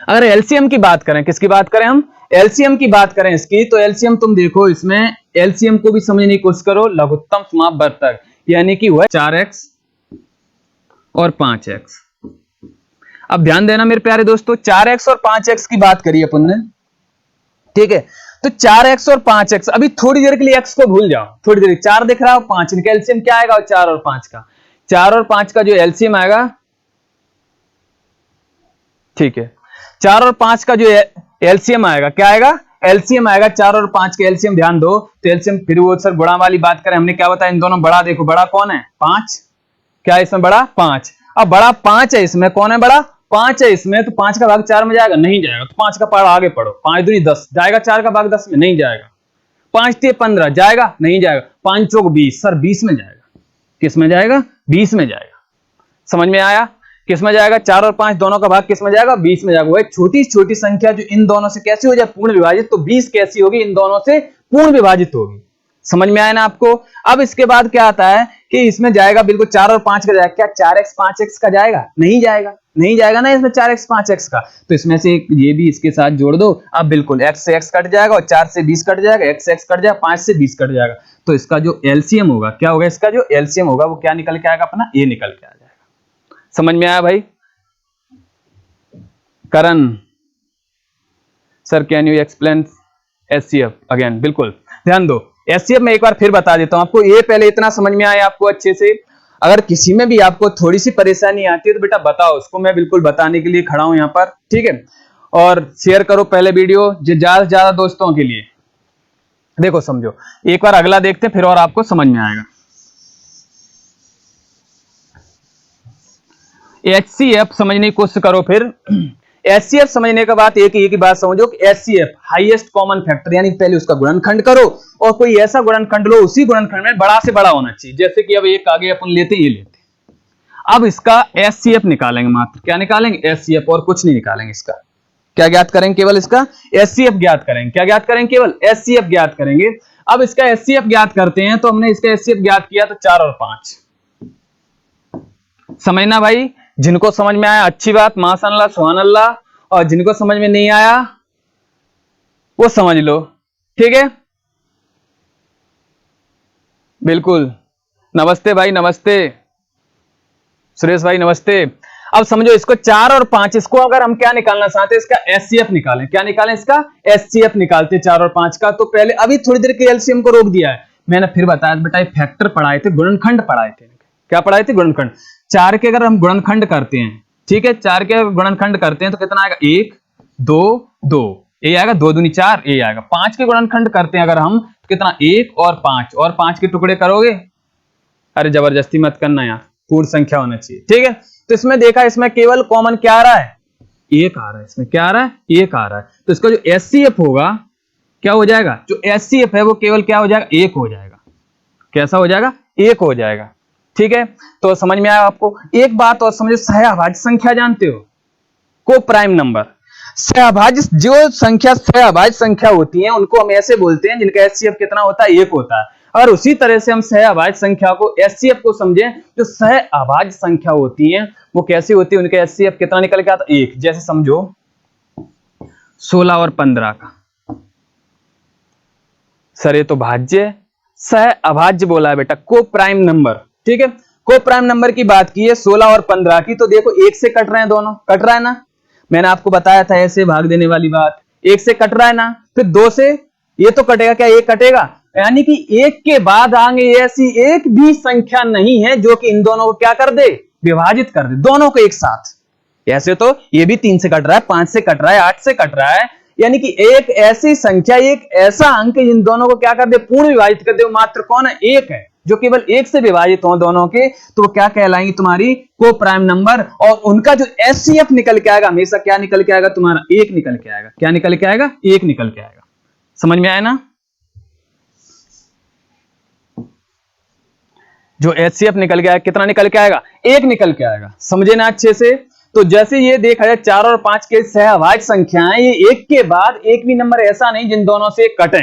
अगर एलसीएम की बात करें, किसकी बात करें हम एलसीएम की बात करें इसकी, तो एलसीएम तुम देखो इसमें एलसीएम को भी समझने की कोशिश करो। लघुत्तम समापवर्तक यानी कि हुआ 4x और 5x। अब ध्यान देना मेरे प्यारे दोस्तों 4x और 5x की बात करी अपन ने, ठीक है। तो 4x और 5x, अभी थोड़ी देर के लिए x को भूल जाओ, थोड़ी देर 4 दिख रहा है 5, इनका एलसीएम क्या आएगा 4 और 5 का। 4 और 5 का जो एलसीएम आएगा, ठीक है, 4 और 5 का जो एलसीएम आएगा क्या आएगा एलसीएम आएगा 4 और 5 के एलसीएम। ध्यान दो तो एलसीएम फिर वो सर गुणा वाली बात करें, हमने क्या बताया इन दोनों बड़ा, देखो बड़ा कौन है 5, क्या है इसमें बड़ा 5। अब बड़ा 5 है इसमें, कौन है बड़ा 5 है इसमें, तो 5 का भाग 4 में जाएगा नहीं जाएगा, तो 5 का पार आगे पढ़ो, 5 दूनी 10 जाएगा, 4 का भाग 10 में नहीं जाएगा, 5 ते 15 जाएगा नहीं जाएगा, 5 चौक 20 सर 20 में जाएगा। किस में जाएगा 20 में जाएगा। समझ में आया किस में जाएगा 4 और 5 दोनों का भाग किस में जाएगा 20 में जाएगा। वो एक छोटी छोटी संख्या जो इन दोनों से कैसी हो जाए पूर्ण विभाजित, तो 20 कैसी होगी इन दोनों से पूर्ण विभाजित होगी। समझ में आया ना आपको। अब इसके बाद क्या आता है कि इसमें जाएगा बिल्कुल 4 और 5 का जाएगा, क्या 4x 5x का जाएगा नहीं जाएगा, नहीं जाएगा ना इसमें 4x 5x का, तो इसमें से ये भी इसके साथ जोड़ दो। अब बिल्कुल x से x कट जाएगा और 4 से 20 कट जाएगा, x से x कट जाएगा, 5 से 20 कट जाएगा, तो इसका जो एलसीएम होगा क्या होगा, इसका जो एलसीएम होगा वो क्या निकल के आएगा अपना ये निकल के आ जाएगा। समझ में आया भाई। Karan sir can you explain HCF again. बिल्कुल ध्यान दो एचसीएफ में एक बार फिर बता देता हूं आपको, ये पहले इतना समझ में आया आपको अच्छे से। अगर किसी में भी आपको थोड़ी सी परेशानी आती है तो बेटा बताओ, उसको मैं बिल्कुल बताने के लिए खड़ा हूं यहां पर, ठीक है। और शेयर करो पहले वीडियो ज्यादा से ज्यादा दोस्तों के लिए। देखो समझो एक बार अगला देखते हैं फिर और आपको समझ में आएगा। एचसीएफ समझने की कोशिश करो फिर। एचसीएफ समझने के बाद एक ही बात समझो कि एचसीएफ हाईएस्ट कॉमन फैक्टर, यानी पहले उसका गुणनखंड करो और कोई ऐसा गुणनखंड लो उसी गुणनखंड में बड़ा से बड़ा होना चाहिए। जैसे कि अब एक आगे अपन लेते ये लेते, अब इसका एचसीएफ निकालेंगे, मात्र क्या निकालेंगे एचसीएफ और कुछ नहीं निकालेंगे। इसका क्या ज्ञात करेंगे, केवल इसका एचसीएफ ज्ञात करेंगे। क्या ज्ञात करेंगे, केवल एचसीएफ ज्ञात करेंगे। अब इसका एचसीएफ ज्ञात करते हैं, तो हमने इसका एचसीएफ ज्ञात किया तो 4 और 5। समझना भाई, जिनको समझ में आया अच्छी बात, माशाअल्लाह सुभान अल्लाह, और जिनको समझ में नहीं आया वो समझ लो, ठीक है। बिल्कुल नमस्ते भाई, नमस्ते सुरेश भाई नमस्ते। अब समझो इसको 4 और 5, इसको अगर हम क्या निकालना चाहते हैं, इसका एचसीएफ निकालें। क्या निकालें? इसका एचसीएफ निकालते 4 और 5 का। तो पहले अभी थोड़ी देर के एलसीएम को रोक दिया है मैंने, फिर बताया बेटा ये फैक्टर पढ़ाए थे, गुणनखंड पढ़ाए थे। क्या पढ़ाए थे? गुणनखंड। 4 के अगर हम गुणनखंड करते हैं, ठीक है, 4 के गुणनखंड करते हैं तो कितना आएगा? 1 2 2, ये आएगा 2 दूनी 4, ये आएगा। 5 के गुणनखंड करते हैं अगर हम तो कितना? 1 और 5, और 5 के टुकड़े करोगे, अरे जबरदस्ती मत करना यार, पूर्ण संख्या होना चाहिए, ठीक है। तो इसमें देखा, इसमें केवल कॉमन क्या आ रहा है? 1 आ रहा है। इसमें क्या आ रहा है? 1 आ रहा है। तो इसका जो एचसीएफ होगा क्या हो जाएगा? जो एचसीएफ है वो केवल क्या हो जाएगा? 1 हो जाएगा। कैसा हो जाएगा? 1 हो जाएगा, ठीक है। तो समझ में आया आपको? एक बात और समझो, सहअभाज्य संख्या जानते हो? को प्राइम नंबर। सहअभाज्य जो संख्या सहअभाज्य संख्या होती है उनको हम ऐसे बोलते हैं जिनका एचसीएफ कितना होता है? 1 होता है। और उसी तरह से हम सहअभाज्य संख्या को एचसीएफ को समझें, जो सहअभाज्य संख्या होती हैं वो कैसी होती है? उनका एचसीएफ कितना निकल के आता है? 1। जैसे समझो 16 और 15 का, सर ये तो भाज्य, सहअभाज्य बोला है बेटा, को प्राइम नंबर, ठीक है। को प्राइम नंबर की बात की है 16 और 15 की, तो देखो 1 से कट रहे हैं, दोनों कट रहा है ना, मैंने आपको बताया था ऐसे भाग देने वाली बात। 1 से कट रहा है ना, फिर 2 से ये तो कटेगा, क्या 1 कटेगा? यानी कि 1 के बाद आगे ऐसी एक भी संख्या नहीं है जो कि इन दोनों को क्या कर दे? विभाजित कर दे, दोनों को एक साथ। ऐसे तो ये भी 3 से कट रहा है, 5 से कट रहा है, 8 से कट रहा है, यानी कि एक ऐसी संख्या, एक ऐसा अंक इन दोनों को क्या कर दे? पूर्ण विभाजित कर दे। वो मात्र कौन है? 1 है, जो केवल 1 से विभाजित हो दोनों के, तो वो क्या कहलाएंगे? तुम्हारी को प्राइम नंबर। और उनका जो एचसीएफ निकल के आएगा हमेशा क्या निकल के आएगा? तुम्हारा 1 निकल के आएगा। क्या निकल के आएगा? 1 निकल के आएगा। समझ में आया ना? जो एचसीएफ निकल के आएगा कितना निकल के आएगा? 1 निकल के आएगा। समझे ना अच्छे से? तो जैसे ये देखा जाए 4 और 5 के सहअभाज्य संख्याएं, ये एक के बाद एक भी नंबर ऐसा नहीं जिन दोनों से कटे,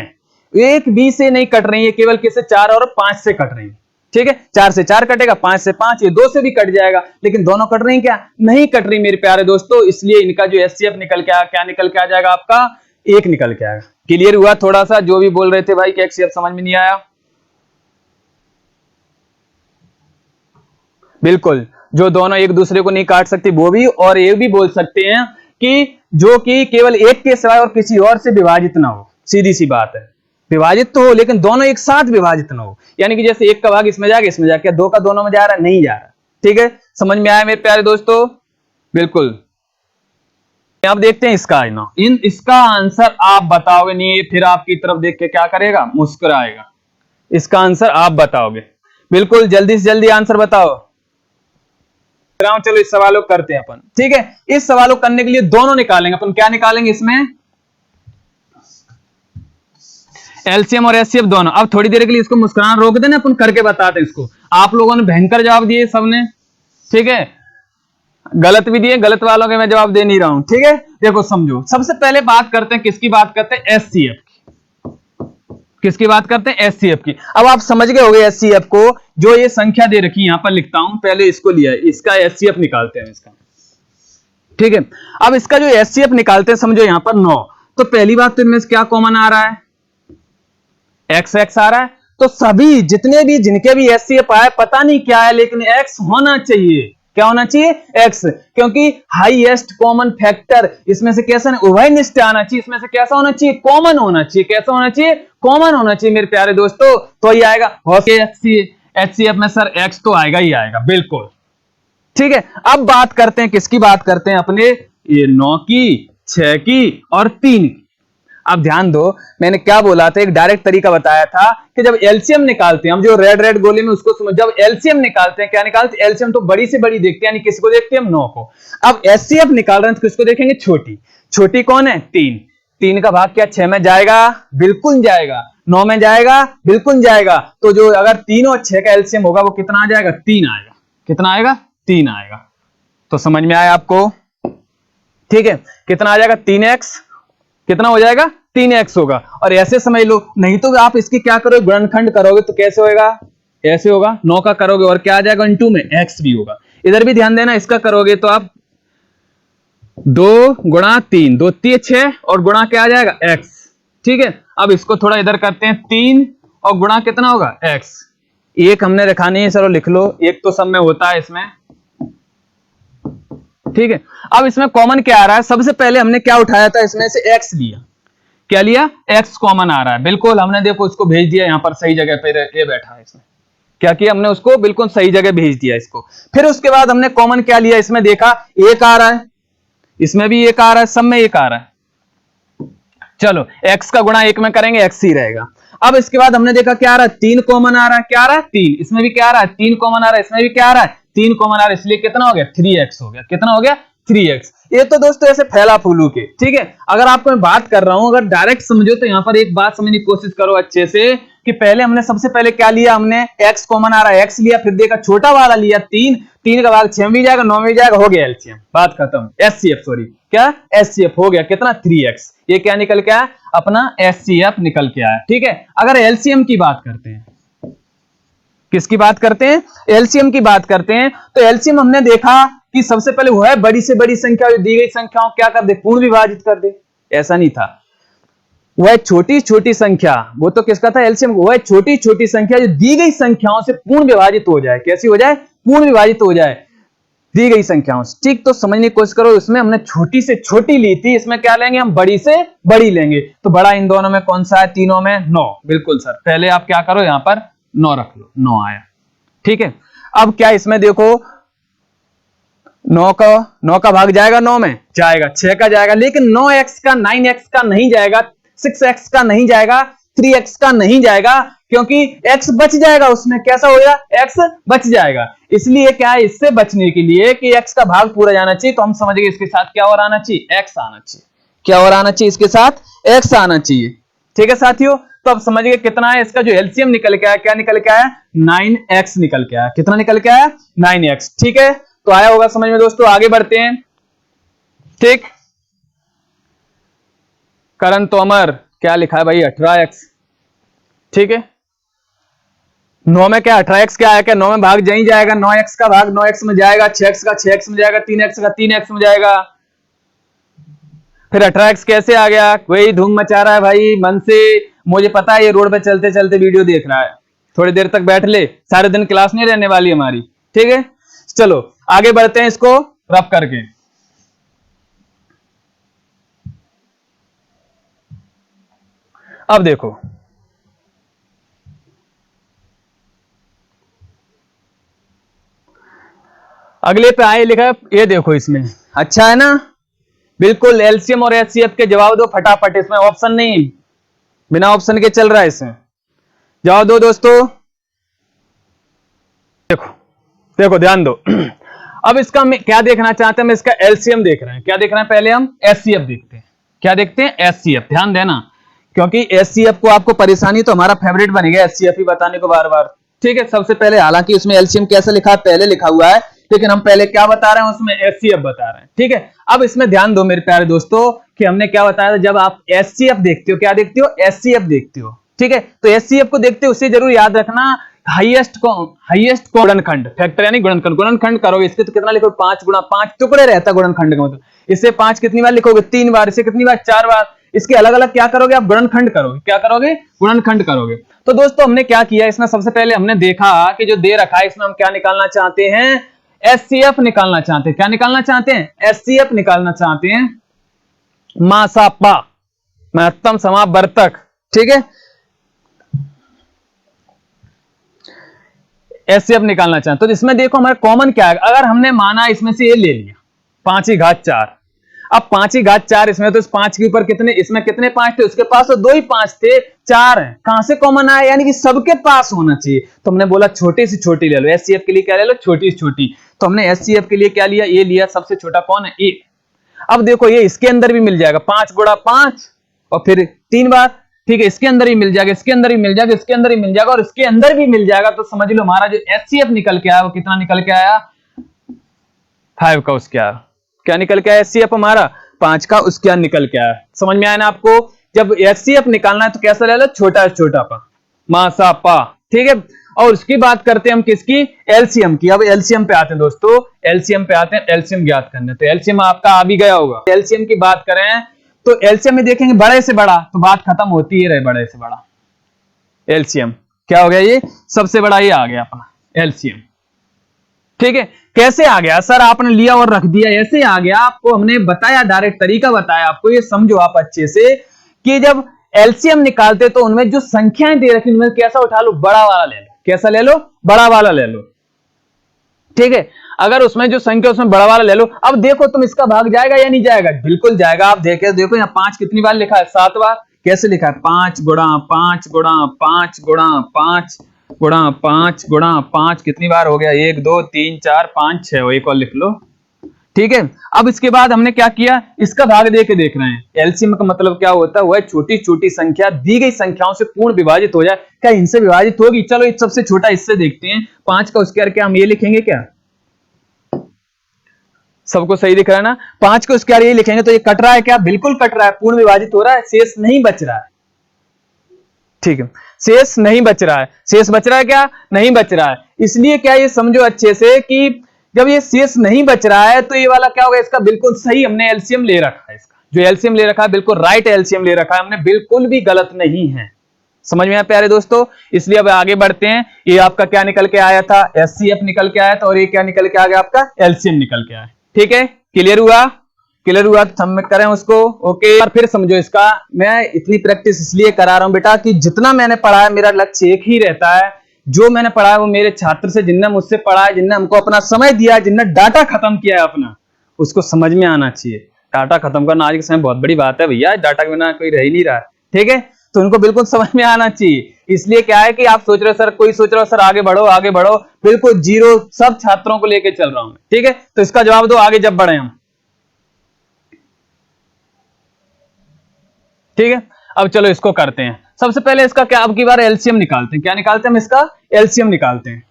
एक भी से नहीं कट रही है, केवल किससे? 4 और 5 से कट रही है, ठीक है। 4 से 4 कटेगा, 5 से 5, ये 2 से भी कट जाएगा, लेकिन दोनों कट रही क्या? नहीं कट रही मेरे प्यारे दोस्तों। इसलिए इनका जो एचसीएफ निकल के क्या निकल के आ जाएगा? आपका 1 निकल के आएगा। क्लियर हुआ? थोड़ा सा जो भी बोल रहे थे भाई कि एचसीएफ समझ में नहीं आया, बिल्कुल। जो दोनों एक दूसरे को नहीं काट सकती वो भी, और ये भी बोल सकते हैं कि जो कि केवल एक के सिवाय और किसी और से विभाजित ना हो। सीधी सी बात है, विभाजित तो हो लेकिन दोनों एक साथ विभाजित ना हो। यानी कि जैसे एक का भाग इसमें जाएगा, इसमें जाएगा, 2 का दोनों में जा रहा है? नहीं जा रहा, ठीक है। समझ में आया मेरे प्यारे दोस्तों? बिल्कुल। अब देखते हैं इसका इसका आंसर आप बताओगे नहीं, फिर आपकी तरफ देख के क्या करेगा? मुस्कुराएगा। इसका आंसर आप बताओगे, बिल्कुल। जल्दी से जल्दी आंसर बताओ। चलो इस सवाल को करते हैं अपन, ठीक है। इस सवाल को करने के लिए दोनों निकालेंगे अपन। क्या निकालेंगे इसमें? एलसीएम और एचसीएफ दोनों। अब थोड़ी देर के लिए इसको मुस्कुराना रोक देना, अपन करके बताते हैं इसको। आप लोगों ने भयंकर जवाब दिए सबने, ठीक है, गलत भी दिए, गलत वालों के मैं जवाब दे नहीं रहा हूं, ठीक है। देखो समझो, सबसे पहले बात करते हैं किसकी बात करते हैं? एचसीएफ की। किसकी बात करते हैं? एचसीएफ की। अब आप समझ गए होंगे एचसीएफ को, जो ये संख्या दे रखी है यहां पर लिखता हूं, पहले इसको लिया है, इसका एचसीएफ निकालते हैं इसका, ठीक है। अब इसका जो एचसीएफ निकालते हैं, समझो यहां पर 9, तो पहली बात तो इनमें से क्या कॉमन आ रहा है? एक्स एक्स आ रहा है। तो सभी जितने भी जिनके भी एचसीएफ आए, पता नहीं क्या है, लेकिन एक्स होना चाहिए। क्या होना चाहिए? एक्स, क्योंकि हाईएस्ट कॉमन फैक्टर इसमें से कैसा? उभयनिष्ठ आना चाहिए। इसमें से कैसा होना चाहिए? कॉमन होना चाहिए। कैसा होना चाहिए? कॉमन होना चाहिए मेरे प्यारे दोस्तों। तो ये आएगा एचसीएफ में सर एक्स तो आएगा ही आएगा, बिल्कुल, ठीक है। अब बात करते हैं किसकी बात करते हैं? अपने ये 9 की, 6 की और 3 की। अब ध्यान दो, मैंने क्या बोला था, एक डायरेक्ट तरीका बताया था कि जब एलसीएम निकालते हैं हम, जो रेड रेड गोले में उसको समझ, जब एलसीएम निकालते हैं, क्या निकालते हैं? एलसीएम तो बड़ी से बड़ी देखते हैं, यानी किसको देखते हैं हम? 9 को। अब एचसीएफ निकाल रहे हैं तो किसको देखेंगे? छोटी। छोटी कौन है? 3। 3 का भाग क्या 6 में जाएगा? बिल्कुल जाएगा। 9 में जाएगा? बिल्कुल जाएगा। तो जो अगर 3 और 6 का एलसीएम होगा वो कितना आ जाएगा? 3 आएगा। कितना आएगा? 3 आएगा। तो समझ में आया आपको? ठीक है, कितना आ जाएगा? 3x। कितना हो जाएगा? 3x होगा। और ऐसे समझ लो, नहीं तो आप इसकी क्या करोगे? गुणनखंड करोगे तो कैसे होगा? ऐसे होगा। 9 का करोगे और क्या आ जाएगा? इनटू में x भी होगा। इधर भी ध्यान देना, इसका करोगे तो आप 2 गुणा 3, 2 3 6 और गुणा क्या आ जाएगा? x, ठीक है। अब इसको थोड़ा इधर करते हैं, 3 और गुणा कितना होगा? x। एक हमने रखा नहीं है, चलो लिख लो, एक तो सब में होता है इसमें, ठीक है, अब इसमें कॉमन क्या आ रहा है, सबसे पहले हमने क्या उठाया था, इसमें से x लिया, क्या लिया, x कॉमन आ रहा है, बिल्कुल हमने देखो उसको भेज दिया यहाँ पर सही जगह पे, ये बैठा है, इसमें क्या किया हमने, उसको बिल्कुल सही जगह भेज दिया इसको। फिर उसके बाद हमने कॉमन क्या लिया, इसमें देखा एक आ रहा है, इसमें भी एक आ रहा है, सब में एक आ रहा है, चलो x का गुणा एक में करेंगे x ही रहेगा। अब इसके बाद हमने देखा क्या आ रहा है, 3 कॉमन आ रहा है, क्या आ रहा है 3, इसमें भी क्या आ रहा है 3 कॉमन आ रहा है, इसमें भी क्या आ रहा है 3 कॉमन आ रहा है, इसलिए कितना हो गया 3x हो गया, कितना हो गया 3x। ये तो दोस्तों ऐसे फैला फूलू के, ठीक है। अगर आपको मैं बात कर रहा हूं, अगर डायरेक्ट समझो तो यहाँ पर एक बात समझने की कोशिश करो अच्छे से, कि पहले हमने सबसे पहले क्या लिया, हमने x कॉमन आ रहा है x लिया, फिर देखा छोटा वाला लिया 3, 3 का भाग 6 में भी जाएगा 9 में भी जाएगा, हो गया एलसीएम, बात खत्म, एचसीएफ सॉरी क्या एचसीएफ हो गया कितना 3x, ये क्या निकल के आया अपना एचसीएफ निकल के आया, ठीक है। अगर एलसीएम की बात करते हैं, किसकी बात करते हैं, एलसीएम की बात करते हैं, तो एलसीएम हमने देखा कि सबसे पहले वो है बड़ी से बड़ी संख्या, दी गई संख्याओं क्या कर दे, पूर्ण विभाजित कर दे, ऐसा नहीं था, वह छोटी छोटी संख्या, वो तो किसका था एलसीएम, वो है छोटी छोटी संख्या जो दी गई संख्याओं से पूर्ण विभाजित हो जाए, कैसी हो जाए, पूर्ण विभाजित हो जाए दी गई संख्याओं से, ठीक। तो समझने की कोशिश करो, इसमें हमने छोटी से छोटी ली थी, इसमें क्या लेंगे हम, बड़ी से बड़ी लेंगे, तो बड़ा इन दोनों में कौन सा है, तीनों में 9, बिल्कुल सर, पहले आप क्या करो यहाँ पर 9 रख लो, 9 आया, ठीक है। अब क्या इसमें देखो 9 का भाग जाएगा 9 में जाएगा, 6 का जाएगा, लेकिन 9x का 9x का नहीं जाएगा, 6x का नहीं जाएगा, 3x का नहीं जाएगा, क्योंकि x बच जाएगा उसमें, कैसा हो जाएगा x बच जाएगा, इसलिए क्या है, इससे बचने के लिए कि x का भाग पूरा जाना चाहिए, तो हम समझ गए इसके साथ क्या और आना चाहिए, x आना चाहिए, क्या और आना चाहिए, इसके साथ x आना चाहिए, ठीक है साथियों। तो अब समझ गए कितना है इसका जो एलसीएम निकल के आया, क्या निकल के आया 9x निकल के आया, कितना निकल के आया 9x, ठीक है। तो आया होगा समझ में दोस्तों, आगे बढ़ते हैं, ठीक। करण तोमर क्या लिखा है भाई 18x, ठीक है, 9 में क्या 18x क्या है, क्या 9 में भाग नहीं जाएगा, 9x का भाग 9x में जाएगा, 6x का 6x में जाएगा, 3x का 3x में जाएगा, फिर 18x कैसे आ गया, कोई धूम मचा रहा है भाई मन से, मुझे पता है ये रोड पे चलते चलते वीडियो देख रहा है, थोड़ी देर तक बैठ ले, सारे दिन क्लास नहीं रहने वाली हमारी, ठीक है। चलो आगे बढ़ते हैं इसको रफ करके, अब देखो अगले पे आए लिखा है, ये देखो इसमें अच्छा है ना, बिल्कुल एलसीएम और एचसीएफ के जवाब दो फटाफट, इसमें ऑप्शन नहीं, बिना ऑप्शन के चल रहा है, इसमें जवाब दो दोस्तों, देखो देखो ध्यान दो। अब इसका हम क्या देखना चाहते हैं, हम इसका एलसीएम देख रहे हैं, क्या देख रहे हैं, पहले हम एचसीएफ देखते हैं, क्या देखते हैं एचसीएफ, ध्यान देना, क्योंकि एचसीएफ को आपको परेशानी तो हमारा फेवरेट बनेगा एचसीएफ ही बताने को बार बार, ठीक है। सबसे पहले हालांकि उसमें एलसीएम कैसे लिखा है पहले लिखा हुआ है, लेकिन हम पहले क्या बता रहे हैं उसमें एचसीएफ बता रहे हैं, ठीक है। अब इसमें ध्यान दो मेरे प्यारे दोस्तों कि हमने क्या बताया था, जब आप एचसीएफ देखते हो, क्या देखते हो एचसीएफ देखते हो, ठीक है। तो एचसीएफ को देखते हो उससे जरूर याद रखना हाईएस्ट गुणनखंड, फैक्टर यानी गुणनखंड, गुणनखंड करोगे इसके तो कितना लिखोगे 5 गुणा 5 टुकड़े रहता गुणनखंड का मतलब, इससे 5 कितनी बार लिखोगे 3 बार, इससे कितनी बार 4 बार, इसके अलग अलग क्या करोगे आप गुणनखंड करोगे, क्या करोगे गुणनखंड करोगे। तो दोस्तों हमने क्या किया इसमें, सबसे पहले हमने देखा कि जो दे रखा है इसमें हम क्या निकालना चाहते हैं, एचसीएफ निकालना चाहते हैं, क्या निकालना चाहते हैं एचसीएफ निकालना चाहते हैं, मासापा महत्तम समावर्तक, ठीक है, एचसीएफ निकालना चाहते हैं। तो इसमें देखो हमारा कॉमन क्या है, अगर हमने माना इसमें से ये ले लिया 5 की घात 4, अब 5 की घात 4 इसमें, तो इस 5 के ऊपर कितने, इसमें कितने 5 थे, उसके पास तो 2 ही 5 थे, 4 है, कहां से कॉमन आया, यानी कि सबके पास होना चाहिए, तो हमने बोला छोटी से छोटी ले लो, एचसीएफ के लिए क्या ले लो छोटी से छोटी, तो हमने एचसीएफ के लिए क्या लिया, ये लिया, सबसे छोटा कौन है 1। अब देखो ये इसके अंदर भी मिल जाएगा 5 गुणा 5 और फिर 3 बार, ठीक है, इसके अंदर ही मिल जाएगा, इसके अंदर ही मिल जाएगा, इसके अंदर ही मिल जाएगा और इसके अंदर भी मिल जाएगा, तो समझ लो हमारा जो एचसीएफ निकल के आया वो कितना निकल के आया 5 का उसके आया, क्या निकल के आया एचसीएफ हमारा 5 का उसके निकल के आया। समझ में आया ना आपको, जब एचसीएफ निकालना है तो कैसा ले लो छोटा से छोटा पा मासा पा, ठीक है। और उसकी बात करते हैं हम किसकी, एलसीएम की। अब एलसीएम पे आते हैं दोस्तों, एलसीएम पे आते हैं, एलसीएम ज्ञात करने, तो एलसीएम आपका आ भी गया होगा। एलसीएम की बात करें तो एलसीएम में देखेंगे बड़े से बड़ा, तो बात खत्म होती है रहे बड़े से बड़ा, एलसीएम क्या हो गया, ये सबसे बड़ा ये आ गया अपना एलसीएम, ठीक है। कैसे आ गया सर, आपने लिया और रख दिया, ऐसे आ गया? आपको हमने बताया, डायरेक्ट तरीका बताया आपको, ये समझो आप अच्छे से कि जब एलसीएम निकालते तो उनमें जो संख्याएं दे रखी उनमें कैसा उठा लो, बड़ा वाला ले लो। कैसा ले लो? बड़ा वाला ले लो, ठीक है। अगर उसमें जो संख्या उसमें बड़ा वाला ले लो। अब देखो तुम, इसका भाग जाएगा या नहीं जाएगा? बिल्कुल जाएगा। आप देखो यहाँ 5 कितनी बार लिखा है? 7 बार। कैसे लिखा है? 5 गुणा 5 गुणा 5 गुणा 5 गुणा 5 गुणा 5 कितनी बार हो गया? 1 2 3 4 5 6, एक और लिख लो, ठीक है। अब इसके बाद हमने क्या किया, इसका भाग दे के देख रहे हैं। एलसीएम का मतलब क्या होता है? वह छोटी छोटी संख्या दी गई संख्याओं से पूर्ण विभाजित हो जाए। क्या इनसे विभाजित होगी? चलो एक सबसे छोटा इससे देखते हैं। 5 का स्क्वायर, क्या हम ये लिखेंगे? क्या सबको सही दिख रहा है ना? 5 को स्क्वायर ये लिखेंगे तो ये कट रहा है क्या? बिल्कुल कट रहा है, पूर्ण विभाजित हो रहा है, शेष नहीं बच रहा है, ठीक है। शेष नहीं बच रहा है। शेष बच रहा है क्या? नहीं बच रहा है। इसलिए क्या ये समझो अच्छे से कि जब ये शेष नहीं बच रहा है तो ये वाला क्या होगा? इसका बिल्कुल सही हमने एलसीएम ले रखा है। इसका जो एलसीएम ले रखा है बिल्कुल राइट एलसीएम ले रखा है हमने, बिल्कुल भी गलत नहीं है। समझ में आया प्यारे दोस्तों? इसलिए अब आगे बढ़ते हैं। ये आपका क्या निकल के आया था? एचसीएफ निकल के आया था, और ये क्या निकल के आ गया? आपका एलसीएम निकल के आया, ठीक है। क्लियर हुआ? क्लियर हुआ? सबमिट करें उसको, ओके। और फिर समझो इसका, मैं इतनी प्रैक्टिस इसलिए करा रहा हूं बेटा कि जितना मैंने पढ़ा है मेरा लक्ष्य एक ही रहता है, जो मैंने पढ़ा है वो मेरे छात्र से, जिनने मुझसे पढ़ा है, जिनने हमको अपना समय दिया है, जिनने डाटा खत्म किया है अपना, उसको समझ में आना चाहिए। डाटा खत्म करना आज के समय बहुत बड़ी बात है भैया, डाटा के बिना कोई रह ही नहीं रहा है, ठीक है। तो उनको बिल्कुल समझ में आना चाहिए। इसलिए क्या है कि आप सोच रहे हो सर, कोई सोच रहा हो सर आगे बढ़ो आगे बढ़ो, बिल्कुल जीरो सब छात्रों को लेके चल रहा हूं, ठीक है। तो इसका जवाब दो, आगे जब बढ़े हम, ठीक है। अब चलो इसको करते हैं। सबसे पहले इसका क्या, अब की बार एलसीएम निकालते हैं। क्या निकालते हैं हम? इसका एलसीएम निकालते हैं,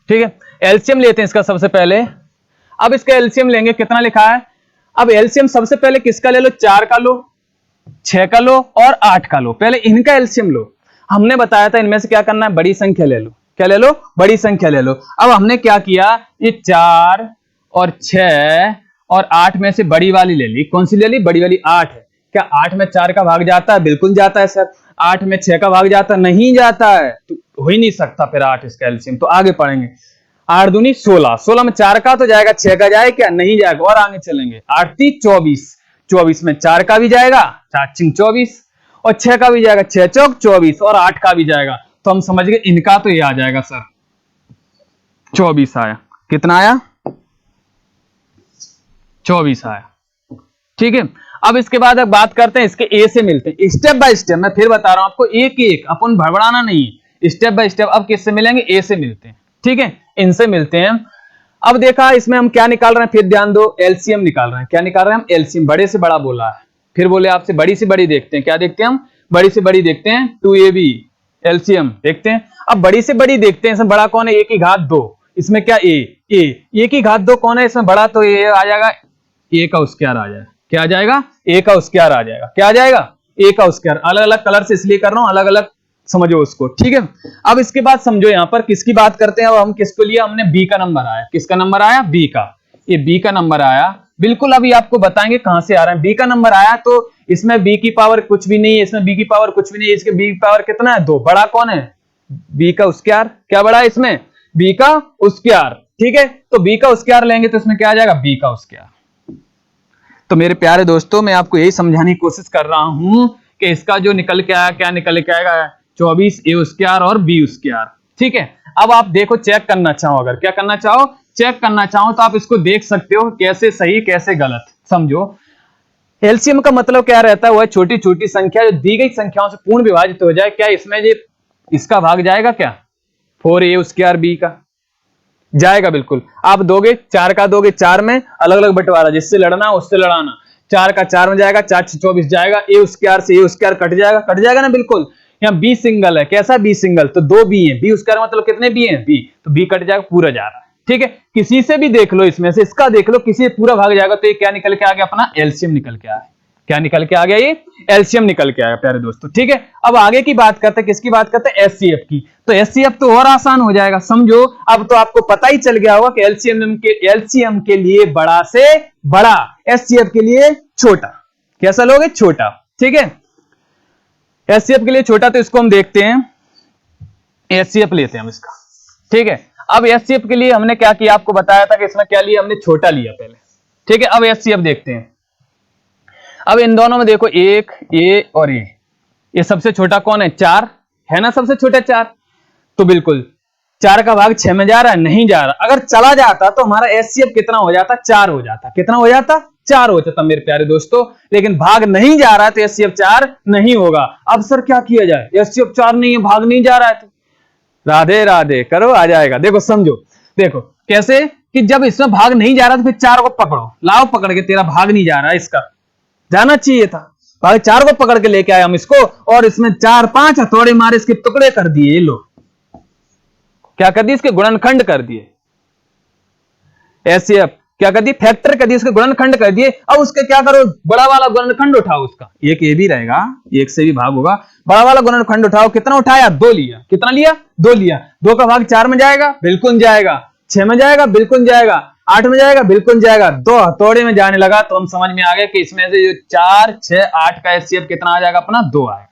ठीक है। एलसीएम लेते हैं इसका सबसे पहले। अब इसका एलसीएम लेंगे, कितना लिखा है? अब एलसीएम सबसे पहले किसका ले लो? 4 का लो, 6 का लो और 8 का लो। पहले इनका एलसीएम लो। हमने बताया था इनमें से क्या करना है? बड़ी संख्या ले लो। क्या ले लो? बड़ी संख्या ले लो। अब हमने क्या किया, ये 4 और 6 और 8 में से बड़ी वाली ले ली। कौन सी ले ली? बड़ी वाली 8 है। क्या 8 में 4 का भाग जाता है? बिल्कुल जाता है सर। 8 में 6 का भाग जाता? नहीं जाता है, तो हो ही नहीं सकता फिर 8 इसका एलसीएम। तो आगे पढ़ेंगे। 8 दूनी 16, 16 में 4 का तो जाएगा, 6 का जाए क्या? नहीं जाएगा। और आगे चलेंगे, 8 × 24, 24 में 4 का भी जाएगा, 4 × 24, और 6 का भी जाएगा, 6 × 4 24, और 8 का भी जाएगा। तो हम समझ गए इनका तो ये आ जाएगा सर, 24 आया। कितना आया? 24 आया, ठीक है। अब इसके बाद अब बात करते हैं इसके ए से मिलते हैं, स्टेप बाय स्टेप। मैं फिर बता रहा हूं आपको, एक एक अपन भड़बड़ाना नहीं, स्टेप बाय स्टेप। अब किससे मिलेंगे? ए से मिलते हैं, ठीक है, इनसे मिलते हैं। अब देखा इसमें हम क्या निकाल रहे हैं, फिर ध्यान दो, एलसीएम निकाल रहे हैं। क्या निकाल रहे हैं हम? एलसीएम। बड़े से बड़ा बोला है, फिर बोले आपसे बड़ी से बड़ी देखते हैं। क्या देखते हैं हम? बड़ी से बड़ी देखते हैं, 2ab एलसीएम देखते हैं। अब बड़ी से बड़ी देखते हैं, इसमें बड़ा कौन है? 1 की घात 2, इसमें क्या? ए की घात 2 कौन है इसमें? बड़ा तो ये आ जाएगा, ए का स्क्वायर आ जाएगा। क्या आ जाएगा? ए का स्क्वायर आ जाएगा। क्या आ जाएगा? ए का स्क्वायर। अलग अलग कलर से इसलिए कर रहा हूं, अलग अलग समझो उसको, ठीक है। अब इसके बाद समझो यहां पर किसकी बात करते हैं। अब हम किसको लिया हमने? बी का नंबर आया। किसका नंबर आया? बी का। ये बी का नंबर आया, बिल्कुल अभी आपको बताएंगे कहां से आ रहा है। बी का नंबर आया तो इसमें बी की पावर कुछ भी नहीं है, इसमें बी की पावर कुछ भी नहीं है, इसके बी की पावर कितना है? 2। बड़ा कौन है? बी का स्क्वायर। क्या बड़ा है इसमें? बी का स्क्वायर, ठीक है। तो बी का स्क्वायर लेंगे तो इसमें क्या आ जाएगा? बी का स्क्वायर। तो मेरे प्यारे दोस्तों, मैं आपको यही समझाने की कोशिश कर रहा हूं कि इसका जो निकल के आया, क्या निकल के आएगा? 24 ए स्क्वायर और बी स्क्वायर, ठीक है। अब आप देखो, चेक करना चाहो, अगर क्या करना चाहो? चेक करना चाहो तो आप इसको देख सकते हो कैसे सही कैसे गलत। समझो एलसीएम का मतलब क्या रहता है? वह छोटी छोटी संख्या जो दी गई संख्याओं से पूर्ण विभाजित हो जाए। क्या इसमें ये इसका भाग जाएगा? क्या 4a स्क्वायर बी का जाएगा? बिल्कुल। आप दोगे 4 का दोगे, 4 में अलग अलग बंटवारा, जिससे लड़ना उससे लड़ाना। 4 का 4 में जाएगा, 4 × 24 जाएगा, ए स्क्वायर से ए स्क्वायर कट जाएगा, कट जाएगा ना बिल्कुल। यहाँ बी सिंगल है, कैसा बी सिंगल? तो 2 बी है, बी स्क्वायर मतलब कितने बी हैं? बी, तो बी कट जाएगा, पूरा जा रहा है, ठीक है। किसी से भी देख लो, इसमें से इसका देख लो, किसी से पूरा भाग जाएगा तो ये क्या निकल के आ गया? अपना एलसीएम निकल के आया। क्या निकल के आ गया? ये एलसीएम निकल के आया प्यारे दोस्तों, ठीक है। अब आगे की बात करते हैं, किसकी बात करते हैं? एचसीएफ की। तो एचसीएफ तो और आसान हो जाएगा, समझो। अब तो आपको पता ही चल गया होगा कि एलसीएम के लिए बड़ा से बड़ा, एचसीएफ के लिए छोटा। कैसा लोगे? छोटा, ठीक है। एचसीएफ के लिए छोटा, तो इसको हम देखते हैं, एचसीएफ लेते हैं हम इसका, ठीक है। अब एचसीएफ के लिए हमने क्या किया, आपको बताया था कि इसमें क्या लिया, हमने छोटा लिया पहले, ठीक है। अब एचसीएफ देखते हैं। अब इन दोनों में देखो, एक ए और ये सबसे छोटा कौन है, 4 है ना, सबसे छोटा 4। तो बिल्कुल 4 का भाग 6 में जा रहा है, नहीं जा रहा। अगर चला जाता तो हमारा एचसीएफ कितना हो जाता, 4 हो जाता। कितना हो जाता, 4 हो जाता मेरे प्यारे दोस्तों। लेकिन भाग नहीं जा रहा तो एचसीएफ 4 नहीं होगा। अब सर क्या किया जाए, एचसीएफ 4 नहीं है, भाग नहीं जा रहा है, तो राधे राधे करो, आ जाएगा। देखो समझो, देखो कैसे, कि जब इसमें भाग नहीं जा रहा तो फिर 4 को पकड़ो, लाओ पकड़ के, तेरा भाग नहीं जा रहा है, इसका जाना चाहिए था, भाग 4 को पकड़ के लेके आए हम इसको, और इसमें 4-5 हथौड़े मारे, इसके टुकड़े कर दिए। लो क्या कर दिए, इसके गुणनखंड कर दिए। एचसीएफ क्या कर दिए, फैक्टर कर दिए, इसके गुणनखंड कर दिए। अब उसके क्या करो, बड़ा वाला गुणनखंड उठाओ, उसका एक ए भी रहेगा, एक से भी भाग होगा, बड़ा वाला गुणनखंड उठाओ। कितना उठाया, 2 लिया। कितना लिया, 2 लिया। 2 का भाग 4 में जाएगा, बिल्कुल जाएगा। 6 में जाएगा, बिल्कुल जाएगा। 8 में जाएगा, बिल्कुल जाएगा। 2 हथौड़े में जाने लगा, तो हम समझ में आ गए कि इसमें से जो 4, 6, 8 का एचसीएफ कितना आ जाएगा, अपना 2 आएगा।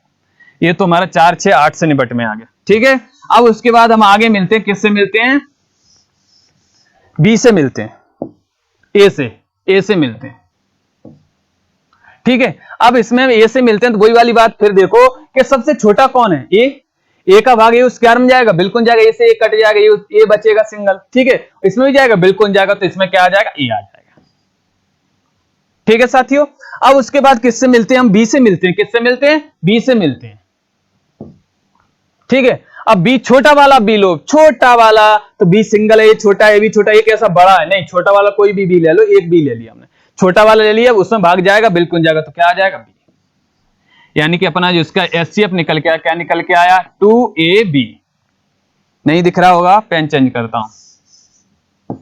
ये तो हमारा 4, 6, 8 से निबट में आ गया, ठीक है। अब उसके बाद हम आगे मिलते हैं, किससे मिलते हैं, बी से मिलते हैं, ए से मिलते हैं, ठीक है। अब इसमें ए से मिलते हैं, तो वही वाली बात फिर देखो कि सबसे छोटा कौन है, ए का भाग ए स्क्वायर में जाएगा, बिल्कुल जाएगा। ए से ए कट जाएगा, ए बचेगा सिंगल, ठीक है। इसमें भी जाएगा, बिल्कुल जाएगा। तो इसमें क्या आ जाएगा, ए आ जाएगा, ठीक है साथियों। अब उसके बाद किससे मिलते हैं, हम बी से मिलते हैं। किससे मिलते हैं, बी से मिलते हैं, ठीक है। अब बी छोटा वाला, बी लो छोटा वाला, तो बी सिंगल है, ये छोटा है, ये भी छोटा, ये कैसा बड़ा है, नहीं छोटा वाला कोई भी बी ले लो, एक बी ले लिया हमने, छोटा वाला ले लिया, उसमें भाग जाएगा, बिल्कुल जाएगा। तो क्या आ जाएगा, बी। यानी कि अपना जो इसका एचसीएफ निकल के आया, क्या निकल के आया, 2AB। नहीं दिख रहा होगा, पेन चेंज करता हूं,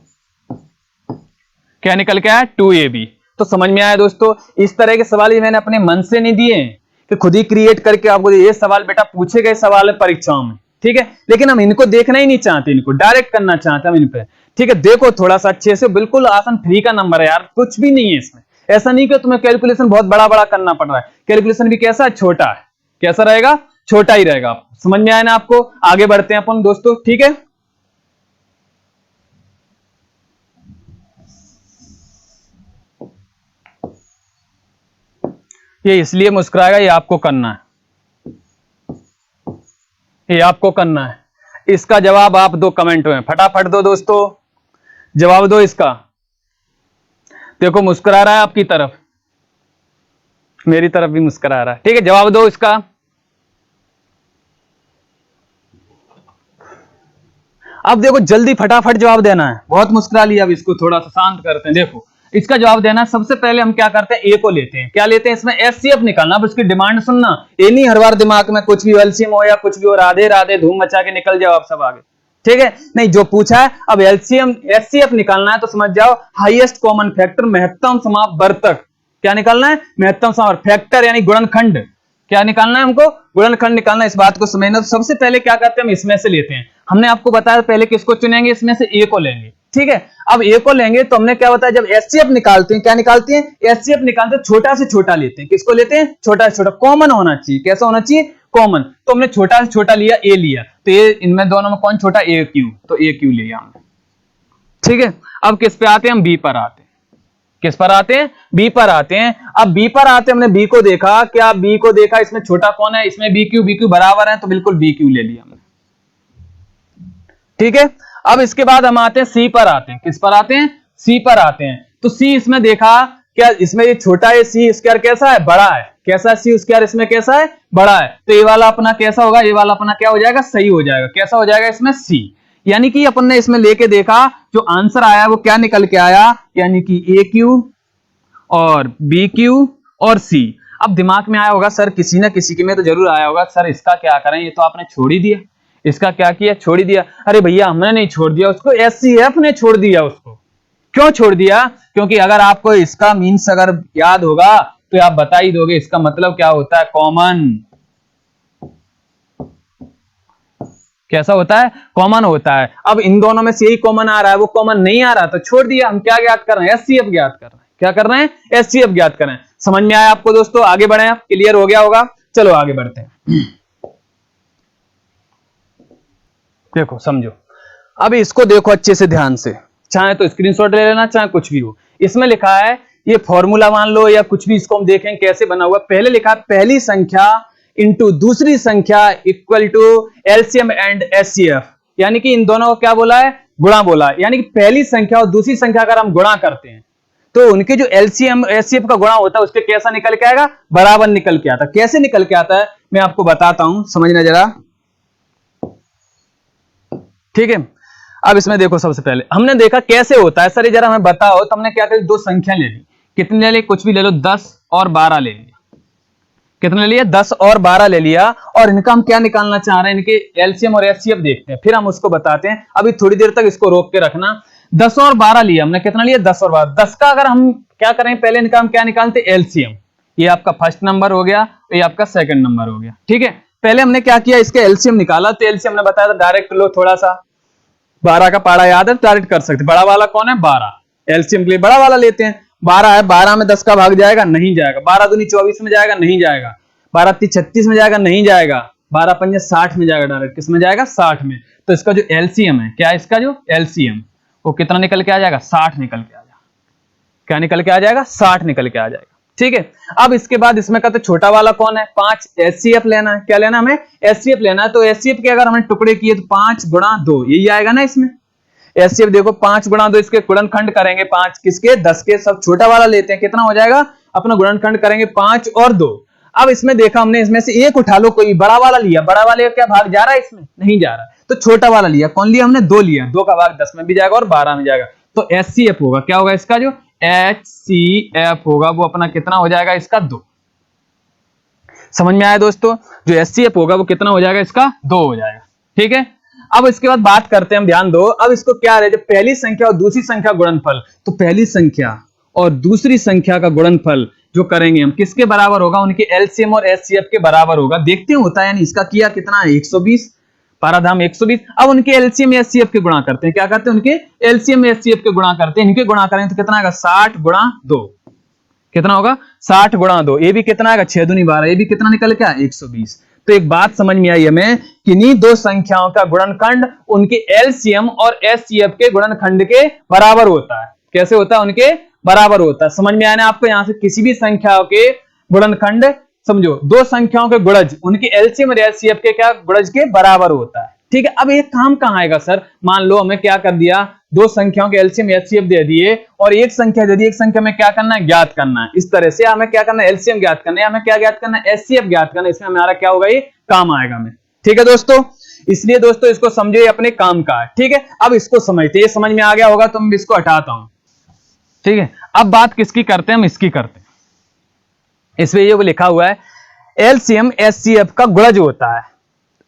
क्या निकल के आया, 2AB। तो समझ में आया दोस्तों। इस तरह के सवाल ये मैंने अपने मन से नहीं दिए कि खुद ही क्रिएट करके आपको, ये सवाल बेटा पूछे गए सवाल है परीक्षाओं में, ठीक है। लेकिन हम इनको देखना ही नहीं चाहते, इनको डायरेक्ट करना चाहते हम इन पे, ठीक है। देखो थोड़ा सा अच्छे से, बिल्कुल आसान, फ्री का नंबर है यार, कुछ भी नहीं है इसमें। ऐसा नहीं कि तुम्हें कैलकुलेशन बहुत बड़ा बड़ा करना पड़ रहा है, कैलकुलेशन भी कैसा है, छोटा है। कैसा रहेगा, छोटा ही रहेगा। समझ में आया ना आपको। आगे बढ़ते हैं अपन दोस्तों, ठीक है। ये इसलिए मुस्कुराएगा, ये आपको करना है, ये आपको करना है। इसका जवाब आप दो कमेंट में, फटाफट दो दोस्तों, जवाब दो इसका। देखो मुस्कुरा रहा है आपकी तरफ, मेरी तरफ भी मुस्कुरा रहा है, ठीक है। जवाब दो इसका। अब देखो जल्दी फटाफट जवाब देना है, बहुत मुस्कुरा लिया, अब इसको थोड़ा सा शांत करते हैं। देखो इसका जवाब देना है। सबसे पहले हम क्या करते हैं, ए को लेते हैं। क्या लेते हैं, इसमें एचसीएफ निकालना। अब उसकी डिमांड सुनना, ये नहीं हर बार दिमाग में कुछ भी एलसीएम हो या कुछ भी हो, राधे राधे धूम मचा के निकल जाओ आप सब आगे, ठीक है। नहीं, जो पूछा है अब एलसीएम एचसीएफ निकालना है, तो समझ जाओ हाईएस्ट कॉमन फैक्टर, महत्तम समापवर्तक। क्या निकालना है, महत्तम समापवर्तक, फैक्टर यानी गुणनखंड। क्या निकालना है हमको, गुणनखंड निकालना। इस बात को समझना। तो सबसे पहले क्या करते हैं, हम इसमें से लेते हैं। हमने आपको बताया पहले किसको चुनेंगे, इसमें से ए को लेंगे, ठीक है। अब ए को लेंगे तो हमने क्या बताया, जब एचसीएफ निकालते हैं, क्या निकालते हैं, एचसीएफ निकालते हैं, छोटा से छोटा लेते हैं। किसको लेते हैं, छोटा से छोटा, कॉमन होना चाहिए। कैसा होना चाहिए, कॉमन। तो हमने छोटा से छोटा लिया, ए लिया। तो ये इनमें दोनों में कौन छोटा, ए क्यू, तो ए क्यू लिया हमने, ठीक है। अब किस पे आते हैं, हम बी पर आते हैं। किस पर आते हैं, बी पर आते हैं। अब बी पर आते हैं, हमने बी को देखा, क्या बी को देखा, इसमें छोटा कौन है, इसमें बी क्यू बराबर है, तो बिल्कुल बी क्यू ले लिया हमने, ठीक है। अब इसके बाद हम आते हैं सी पर आते हैं। किस पर आते हैं, सी पर आते हैं। तो सी इसमें देखा, क्या इसमें ये छोटा है, सी स्क्वायर कैसा है, बड़ा है। कैसा, सी स्क्वायर इसमें कैसा है, बड़ा है। तो ये वाला अपना कैसा होगा, ये वाला अपना क्या हो जाएगा, सही हो जाएगा। कैसा हो जाएगा, इसमें सी। यानी कि अपन ने इसमें लेके देखा, जो आंसर आया वो क्या निकल के आया, यानी कि ए क्यू और बी क्यू और सी। अब दिमाग में आया होगा, सर किसी ना किसी के में तो जरूर आया होगा, सर इसका क्या करें, ये तो आपने छोड़ ही दिया। इसका क्या किया, छोड़ ही दिया। अरे भैया हमने नहीं छोड़ दिया उसको, एचसीएफ ने छोड़ दिया उसको। क्यों छोड़ दिया, क्योंकि अगर आपको इसका मीन्स अगर याद होगा तो आप बता ही दोगे इसका मतलब क्या होता है, कॉमन। कैसा होता है, कॉमन होता है। अब इन दोनों में से यही कॉमन आ रहा है, वो कॉमन नहीं आ रहा तो छोड़ दिया। हम क्या ज्ञात कर रहे हैं, एचसीएफ ज्ञात कर रहे हैं। क्या कर रहे हैं, एचसीएफ ज्ञात कर रहे हैं। समझ में आया आपको दोस्तों, आगे बढ़े आप, क्लियर हो गया होगा। चलो आगे बढ़ते हैं। देखो समझो, अब इसको देखो अच्छे से ध्यान से, चाहे तो स्क्रीनशॉट ले लेना, चाहे कुछ भी हो। इसमें लिखा है ये फॉर्मूला मान लो या कुछ भी, इसको हम देखें कैसे बना हुआ। पहले लिखा है पहली संख्या इंटू दूसरी संख्या equal to LCM and HCF, यानी कि इन दोनों को क्या बोला है, गुणा बोला है। यानी कि पहली संख्या और दूसरी संख्या अगर हम गुणा करते हैं तो उनके जो एलसीएम एचसीएफ का गुणा होता है उसके कैसा निकल के आएगा, बराबर निकल के आता है। कैसे निकल के आता है मैं आपको बताता हूं, समझना जरा, ठीक है। अब इसमें देखो, सबसे पहले हमने देखा कैसे होता है सर, ये जरा हमें बताओ। तो हमने क्या किया, दो संख्या ले ली, कितनी ले ली, कुछ भी ले लो, 10 और 12 ले लिया। कितने ले लिया, 10 और 12 ले लिया। और इनका हम क्या निकालना चाह रहे हैं, इनके एलसीएम और एचसीएफ देखते हैं, फिर हम उसको बताते हैं। अभी थोड़ी देर तक इसको रोक के रखना। 10 और 12 लिया हमने, कितना लिया, 10 और 12। 10 का अगर हम क्या करें, पहले इनका हम क्या निकालते, एलसीएम। ये आपका फर्स्ट नंबर हो गया, ये आपका सेकंड नंबर हो गया, ठीक है। पहले हमने क्या किया, इसके एलसीएम निकाला। तो एलसीएम ने बताया था डायरेक्ट लो, थोड़ा सा 12 का पाड़ा याद है, डायरेक्ट कर सकते। बड़ा वाला कौन है, 12। एलसीएम के लिए बड़ा वाला लेते हैं। 12 है, 12 में 10 का भाग जाएगा, नहीं जाएगा। 12 दूनी 24 में जाएगा, नहीं जाएगा। 12 ती 36 में जाएगा, नहीं जाएगा। 12 पंजे 60 में जाएगा, डायरेक्ट किस में जाएगा, 60 में। तो इसका जो एलसीएम है, क्या है इसका जो एलसीएम, वो कितना निकल के आ जाएगा, 60 निकल के आ जाएगा। क्या निकल के आ जाएगा, 60 निकल के आ जाएगा, ठीक है। अब इसके बाद इसमें कहते छोटा वाला कौन है, 5 एचसीएफ लेना है। क्या लेना हमें, एचसीएफ लेना है। तो एचसीएफ के अगर हमने टुकड़े किए तो 5 गुणा 2, यही आएगा ना इसमें। एचसीएफ देखो 5 गुणा 2, इसके गुणनखंड करेंगे 5 किसके, 10 के। सब छोटा वाला लेते हैं, कितना हो जाएगा, अपना गुणनखंड करेंगे 5 और 2। अब इसमें देखा हमने, इसमें से एक उठा लो, कोई बड़ा वाला लिया। बड़ा वाले का क्या भाग जा रहा है, इसमें नहीं जा रहा। तो छोटा वाला लिया, कौन लिया हमने, 2 लिया। 2 का भाग 10 में भी जाएगा और 12 में जाएगा। तो एचसीएफ होगा, क्या होगा इसका जो एचसीएफ होगा, वो अपना कितना हो जाएगा, इसका 2। समझ में आया दोस्तों, जो एचसीएफ होगा वो कितना हो जाएगा, इसका 2 हो जाएगा, ठीक है। अब इसके बाद बात करते हैं हम, ध्यान दो। अब इसको क्या रहे, जब पहली संख्या और दूसरी संख्या गुणनफल, तो पहली संख्या और दूसरी संख्या का गुणनफल जो करेंगे हम, किसके बराबर होगा, उनके एलसीएम और एचसीएफ के बराबर होगा। देखते हैं होता है, यानी इसका किया कितना है, 120, पाराधाम 120। अब उनके एलसीएम एचसीएफ के गुणा करते हैं, क्या करते हैं, उनके एलसीएम एचसीएफ के गुणा करते हैं। इनके गुणा करें तो कितना आएगा, 60 गुणा 2। कितना होगा, 60 गुणा 2। ये भी कितना आएगा, 6 दूनी 12। ये भी कितना निकल के 120। तो एक बात समझ में आई हमें कि इन्हीं दो संख्याओं का गुणनखंड उनके एलसीएम और एचसीएफ के गुणनखंड के बराबर होता है। कैसे होता है, उनके बराबर होता है। समझ में आया ना आपको, यहां से किसी भी संख्याओं के गुणनखंड, समझो दो संख्याओं के गुणज उनके एलसीएम और एचसीएफ के क्या, गुणज के बराबर होता है, ठीक है। अब ये काम कहां आएगा सर, मान लो हमें क्या कर दिया, दो संख्याओं के एलसीएम एचसीएफ दे दिए और एक संख्या दे दी, एक संख्या में क्या करना है, ज्ञात करना है। इस तरह से हमें क्या करना है, एलसीएम ज्ञात करना है, हमें क्या ज्ञात करना है, एचसीएफ ज्ञात करना है। इसमें हमारा क्या होगा, ये काम आएगा हमें, ठीक है दोस्तों। इसलिए दोस्तों इसको समझो, ये अपने काम का है, ठीक है। अब इसको समझते, ये समझ में आ गया होगा तो मैं इसको हटाता हूं, ठीक है। अब बात किसकी करते हैं, हम इसकी करते हैं। इसमें ये लिखा हुआ है एलसीएम एचसीएफ का गुणज होता है।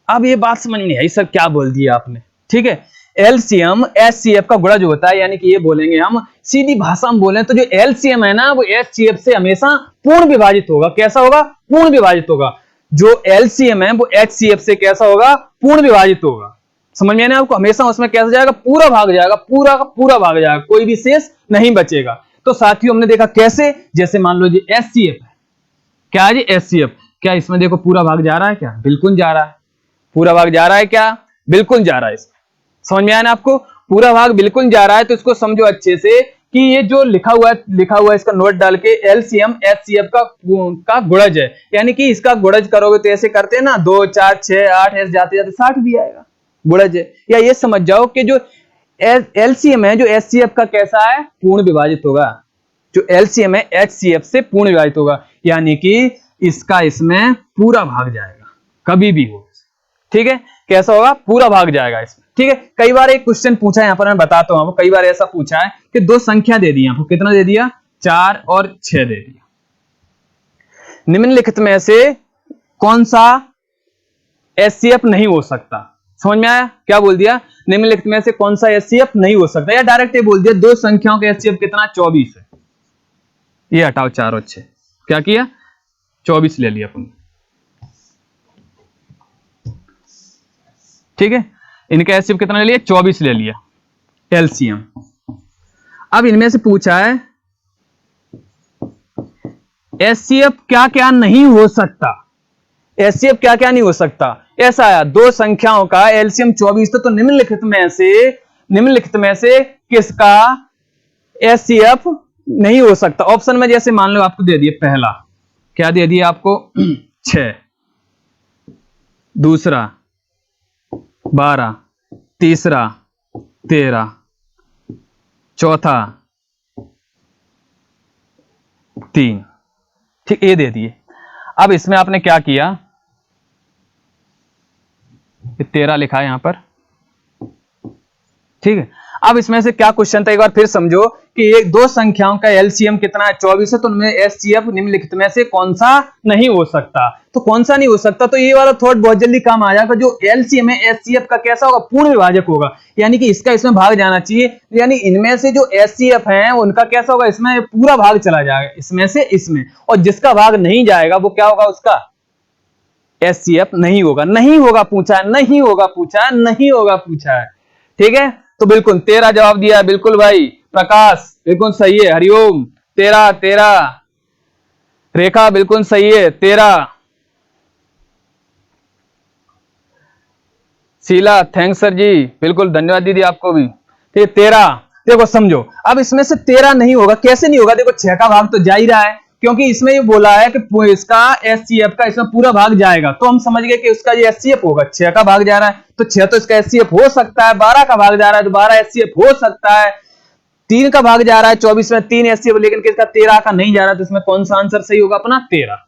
अब ये बात समझ में नहीं आई सर, क्या बोल दिया आपने, ठीक है। एलसीएम एचसीएफ का गुणज होता है, यानी कि ये बोलेंगे हम सीधी भाषा में बोलें तो जो एलसीएम है ना, वो एचसीएफ से हमेशा पूर्ण विभाजित होगा। कैसा होगा, पूर्ण विभाजित होगा। जो एलसीएम है वो एचसीएफ से कैसा होगा, पूर्ण विभाजित होगा। समझ में आया आपको, हमेशा उसमें कैसा जाएगा, पूरा भाग जाएगा, पूरा का पूरा भाग जाएगा, कोई भी शेष नहीं बचेगा। तो साथियों हमने देखा कैसे, जैसे मान लो जी एचसीएफ है, क्या है जी एचसीएफ, क्या इसमें देखो पूरा भाग जा रहा है, क्या बिल्कुल जा रहा है, पूरा भाग जा रहा है, क्या बिल्कुल जा रहा है। इसमें समझ में आया ना आपको, पूरा भाग बिल्कुल जा रहा है। तो इसको समझो अच्छे से कि ये जो लिखा हुआ है इसका नोट डाल के, एलसीएम एचसीएफ का गुणज है, यानी कि इसका गुणज करोगे तो ऐसे करते हैं ना, 2 4 6 8 ऐसे जाते जाते 60 भी आएगा, गुणज है। या ये समझ जाओ कि जो एलसीएम है जो एचसीएफ का कैसा है, पूर्ण विभाजित होगा। जो एलसीएम है एचसीएफ से पूर्ण विभाजित होगा, यानी कि इसका इसमें पूरा भाग जाएगा, कभी भी हो, ठीक है। कैसा होगा, पूरा भाग जाएगा इसमें, ठीक है। कई बार एक क्वेश्चन पूछा है, यहां पर मैं बताता हूं आपको, कई बार ऐसा पूछा है कि दो संख्या दे दी, आपको कितना दे दिया, 4 और 6 दे दिया। निम्नलिखित में से कौन सा एचसीएफ नहीं हो सकता। समझ में आया, क्या बोल दिया, निम्नलिखित में से कौन सा एचसीएफ नहीं हो सकता, या डायरेक्ट ये बोल दिया दो संख्याओं के एचसीएफ कितना, 24 है। ये हटाओ 4 और 6, क्या किया, 24 ले लिया अपन, ठीक है। इनका एचसीएफ कितना ले लिया, 24 ले लिया एलसीएम। अब इनमें से पूछा है एचसीएफ क्या क्या नहीं हो सकता, एचसीएफ क्या क्या नहीं हो सकता, ऐसा आया दो संख्याओं का एलसीएम 24 तो निम्नलिखित में से किसका एचसीएफ नहीं हो सकता। ऑप्शन में जैसे मान लो आपको दे दिए, पहला क्या दे दिया आपको 6, दूसरा 12, तीसरा 13, चौथा 3, ठीक, ये दे दिए। अब इसमें आपने क्या किया, 13 लिखा है यहां पर, ठीक है। अब इसमें से क्या क्वेश्चन था, एक बार फिर समझो कि एक दो संख्याओं का एलसीएम कितना है 24 है, तो उनमें एचसीएफ निम्नलिखित में से कौन सा नहीं हो सकता। तो कौन सा नहीं हो सकता, तो ये वाला थॉट बहुत जल्दी काम आ जाएगा। जो एलसीएम है एचसीएफ का कैसा होगा, पूर्ण विभाजक होगा, यानी कि इसका इसमें भाग जाना चाहिए, यानी इनमें से जो एचसीएफ है उनका कैसा होगा, इसमें पूरा भाग चला जाएगा इसमें से इसमें, और जिसका भाग नहीं जाएगा वो क्या होगा, उसका एचसीएफ नहीं होगा। नहीं होगा पूछा है, नहीं होगा पूछा है, नहीं होगा पूछा है, ठीक है। तो बिल्कुल 13 जवाब दिया है, बिल्कुल भाई प्रकाश बिल्कुल सही है, हरिओम 13, रेखा बिल्कुल सही है 13, शीला थैंक्स सर जी, बिल्कुल धन्यवाद दीदी आपको भी, ठीक 13। देखो समझो, अब इसमें से 13 नहीं होगा, कैसे नहीं होगा, देखो 6 का भाग तो जा ही रहा है, क्योंकि इसमें ये बोला है कि इसका एचसीएफ का इसमें पूरा भाग जाएगा, तो हम समझ गए कि उसका ये एचसीएफ होगा। 6 का भाग जा रहा है तो 6 तो इसका एचसीएफ हो सकता है, 12 का भाग जा रहा है तो 12 एचसीएफ हो सकता है, 3 का भाग जा रहा है 24 में 3 एचसीएफ, लेकिन किसका 13 का नहीं जा रहा, तो इसमें कौन सा आंसर सही होगा, अपना 13।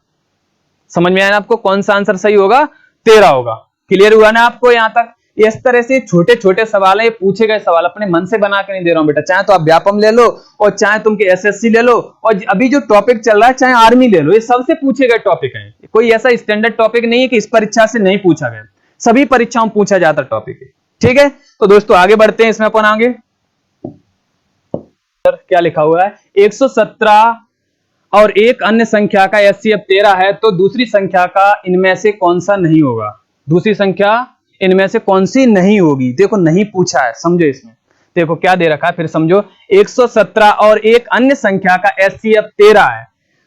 समझ में आया ना आपको, कौन सा आंसर सही होगा, 13 होगा। क्लियर हुआ ना आपको यहां तक। इस तरह से छोटे छोटे सवाल है, ये पूछे गए सवाल अपने मन से बना के नहीं दे रहा हूं बेटा, चाहे तो आप व्यापम ले लो और चाहे तुम के एसएससी ले लो, और अभी जो टॉपिक चल रहा है चाहे आर्मी ले लो, ये सबसे पूछे गए टॉपिक है। कोई ऐसा स्टैंडर्ड टॉपिक नहीं है कि इस परीक्षा से नहीं पूछा गया, सभी परीक्षाओं में पूछा जाता टॉपिक है, ठीक है। तो दोस्तों आगे बढ़ते हैं, इसमें अपन आगे क्या लिखा हुआ है, 117 और एक अन्य संख्या का एचसीएफ 13 है, तो दूसरी संख्या का इनमें से कौन सा नहीं होगा, दूसरी संख्या इनमें से कौन सी नहीं होगी। देखो नहीं पूछा है, समझो इसमें देखो क्या दे रखा है, फिर समझो 117 और एक अन्य संख्या का एचसीएफ 13 है,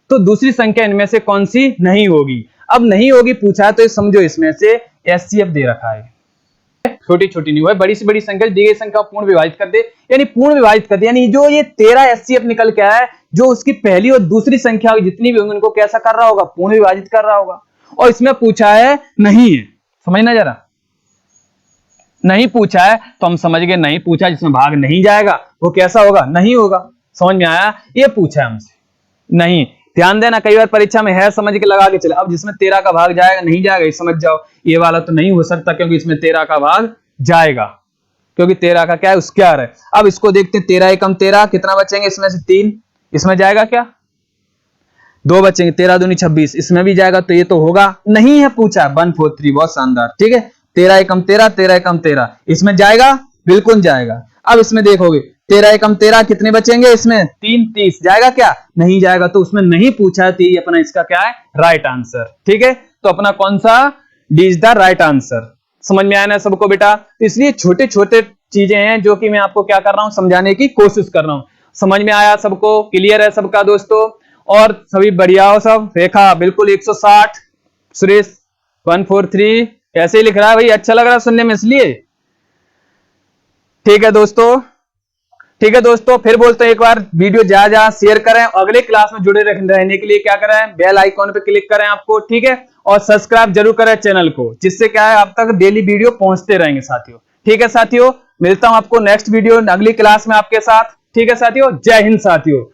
तो दूसरी संख्या इनमें से कौन सी नहीं होगी। अब नहीं होगी पूछा है, तो समझो इसमें से एचसीएफ दे रखा है, छोटी छोटी नहीं हुआ, बड़ी से बड़ी संख्या दी गई संख्या पूर्ण विभाजित कर दे, यानी पूर्ण विभाजित कर दे, यानी जो ये 13 एचसीएफ निकल के आया है, जो उसकी पहली और दूसरी संख्या जितनी भी होंगी उनको कैसा कर रहा होगा, पूर्ण विभाजित कर रहा होगा। और इसमें पूछा है नहीं है, समझना जरा, नहीं पूछा है तो हम समझ गए नहीं पूछा, जिसमें भाग नहीं जाएगा वो कैसा होगा, नहीं होगा। समझ में आया, ये पूछा है हमसे नहीं, ध्यान देना कई बार परीक्षा में है, समझ के लगा के चले। अब जिसमें 13 का भाग जाएगा नहीं जाएगा ये समझ जाओ, ये वाला तो नहीं हो सकता क्योंकि इसमें 13 का भाग जाएगा, क्योंकि 13 का क्या है स्क्वायर है। अब इसको देखते हैं, 13 एकम 13, कितना बचेंगे इसमें से 3, इसमें जाएगा क्या, 2 बचेंगे, 13 दूनी 26, इसमें भी जाएगा, तो ये तो होगा नहीं है पूछा, 143, बहुत शानदार, ठीक है। 13 एकम 13, 13 एकम 13, इसमें जाएगा, बिल्कुल जाएगा। अब इसमें देखोगे 13 एकम 13 कितने बचेंगे, इसमें 3 30, जाएगा क्या, नहीं जाएगा, तो उसमें नहीं पूछा है, तो ये अपना इसका क्या है राइट आंसर, ठीक है। तो अपना कौन सा D is the right answer. समझ में आया ना सबको बेटा। तो इसलिए छोटे छोटे चीजें हैं जो कि मैं आपको क्या कर रहा हूं, समझाने की कोशिश कर रहा हूं। समझ में आया सबको, क्लियर है सबका दोस्तों, और सभी बढ़िया हो सब। रेखा बिल्कुल 160, सुरेश 143, कैसे लिख रहा है भाई, अच्छा लग रहा है सुनने में इसलिए, ठीक है दोस्तों, ठीक है दोस्तों। फिर बोलते हैं एक बार वीडियो ज्यादा ज्यादा शेयर करें, अगले क्लास में जुड़े रहने के लिए क्या करें, बेल आइकॉन पे क्लिक करें आपको, ठीक है, और सब्सक्राइब जरूर करें चैनल को, जिससे क्या है आप तक डेली वीडियो पहुंचते रहेंगे साथियों, ठीक है साथियों। मिलता हूं आपको नेक्स्ट वीडियो अगली क्लास में आपके साथ, ठीक है साथियों। जय हिंद साथियों।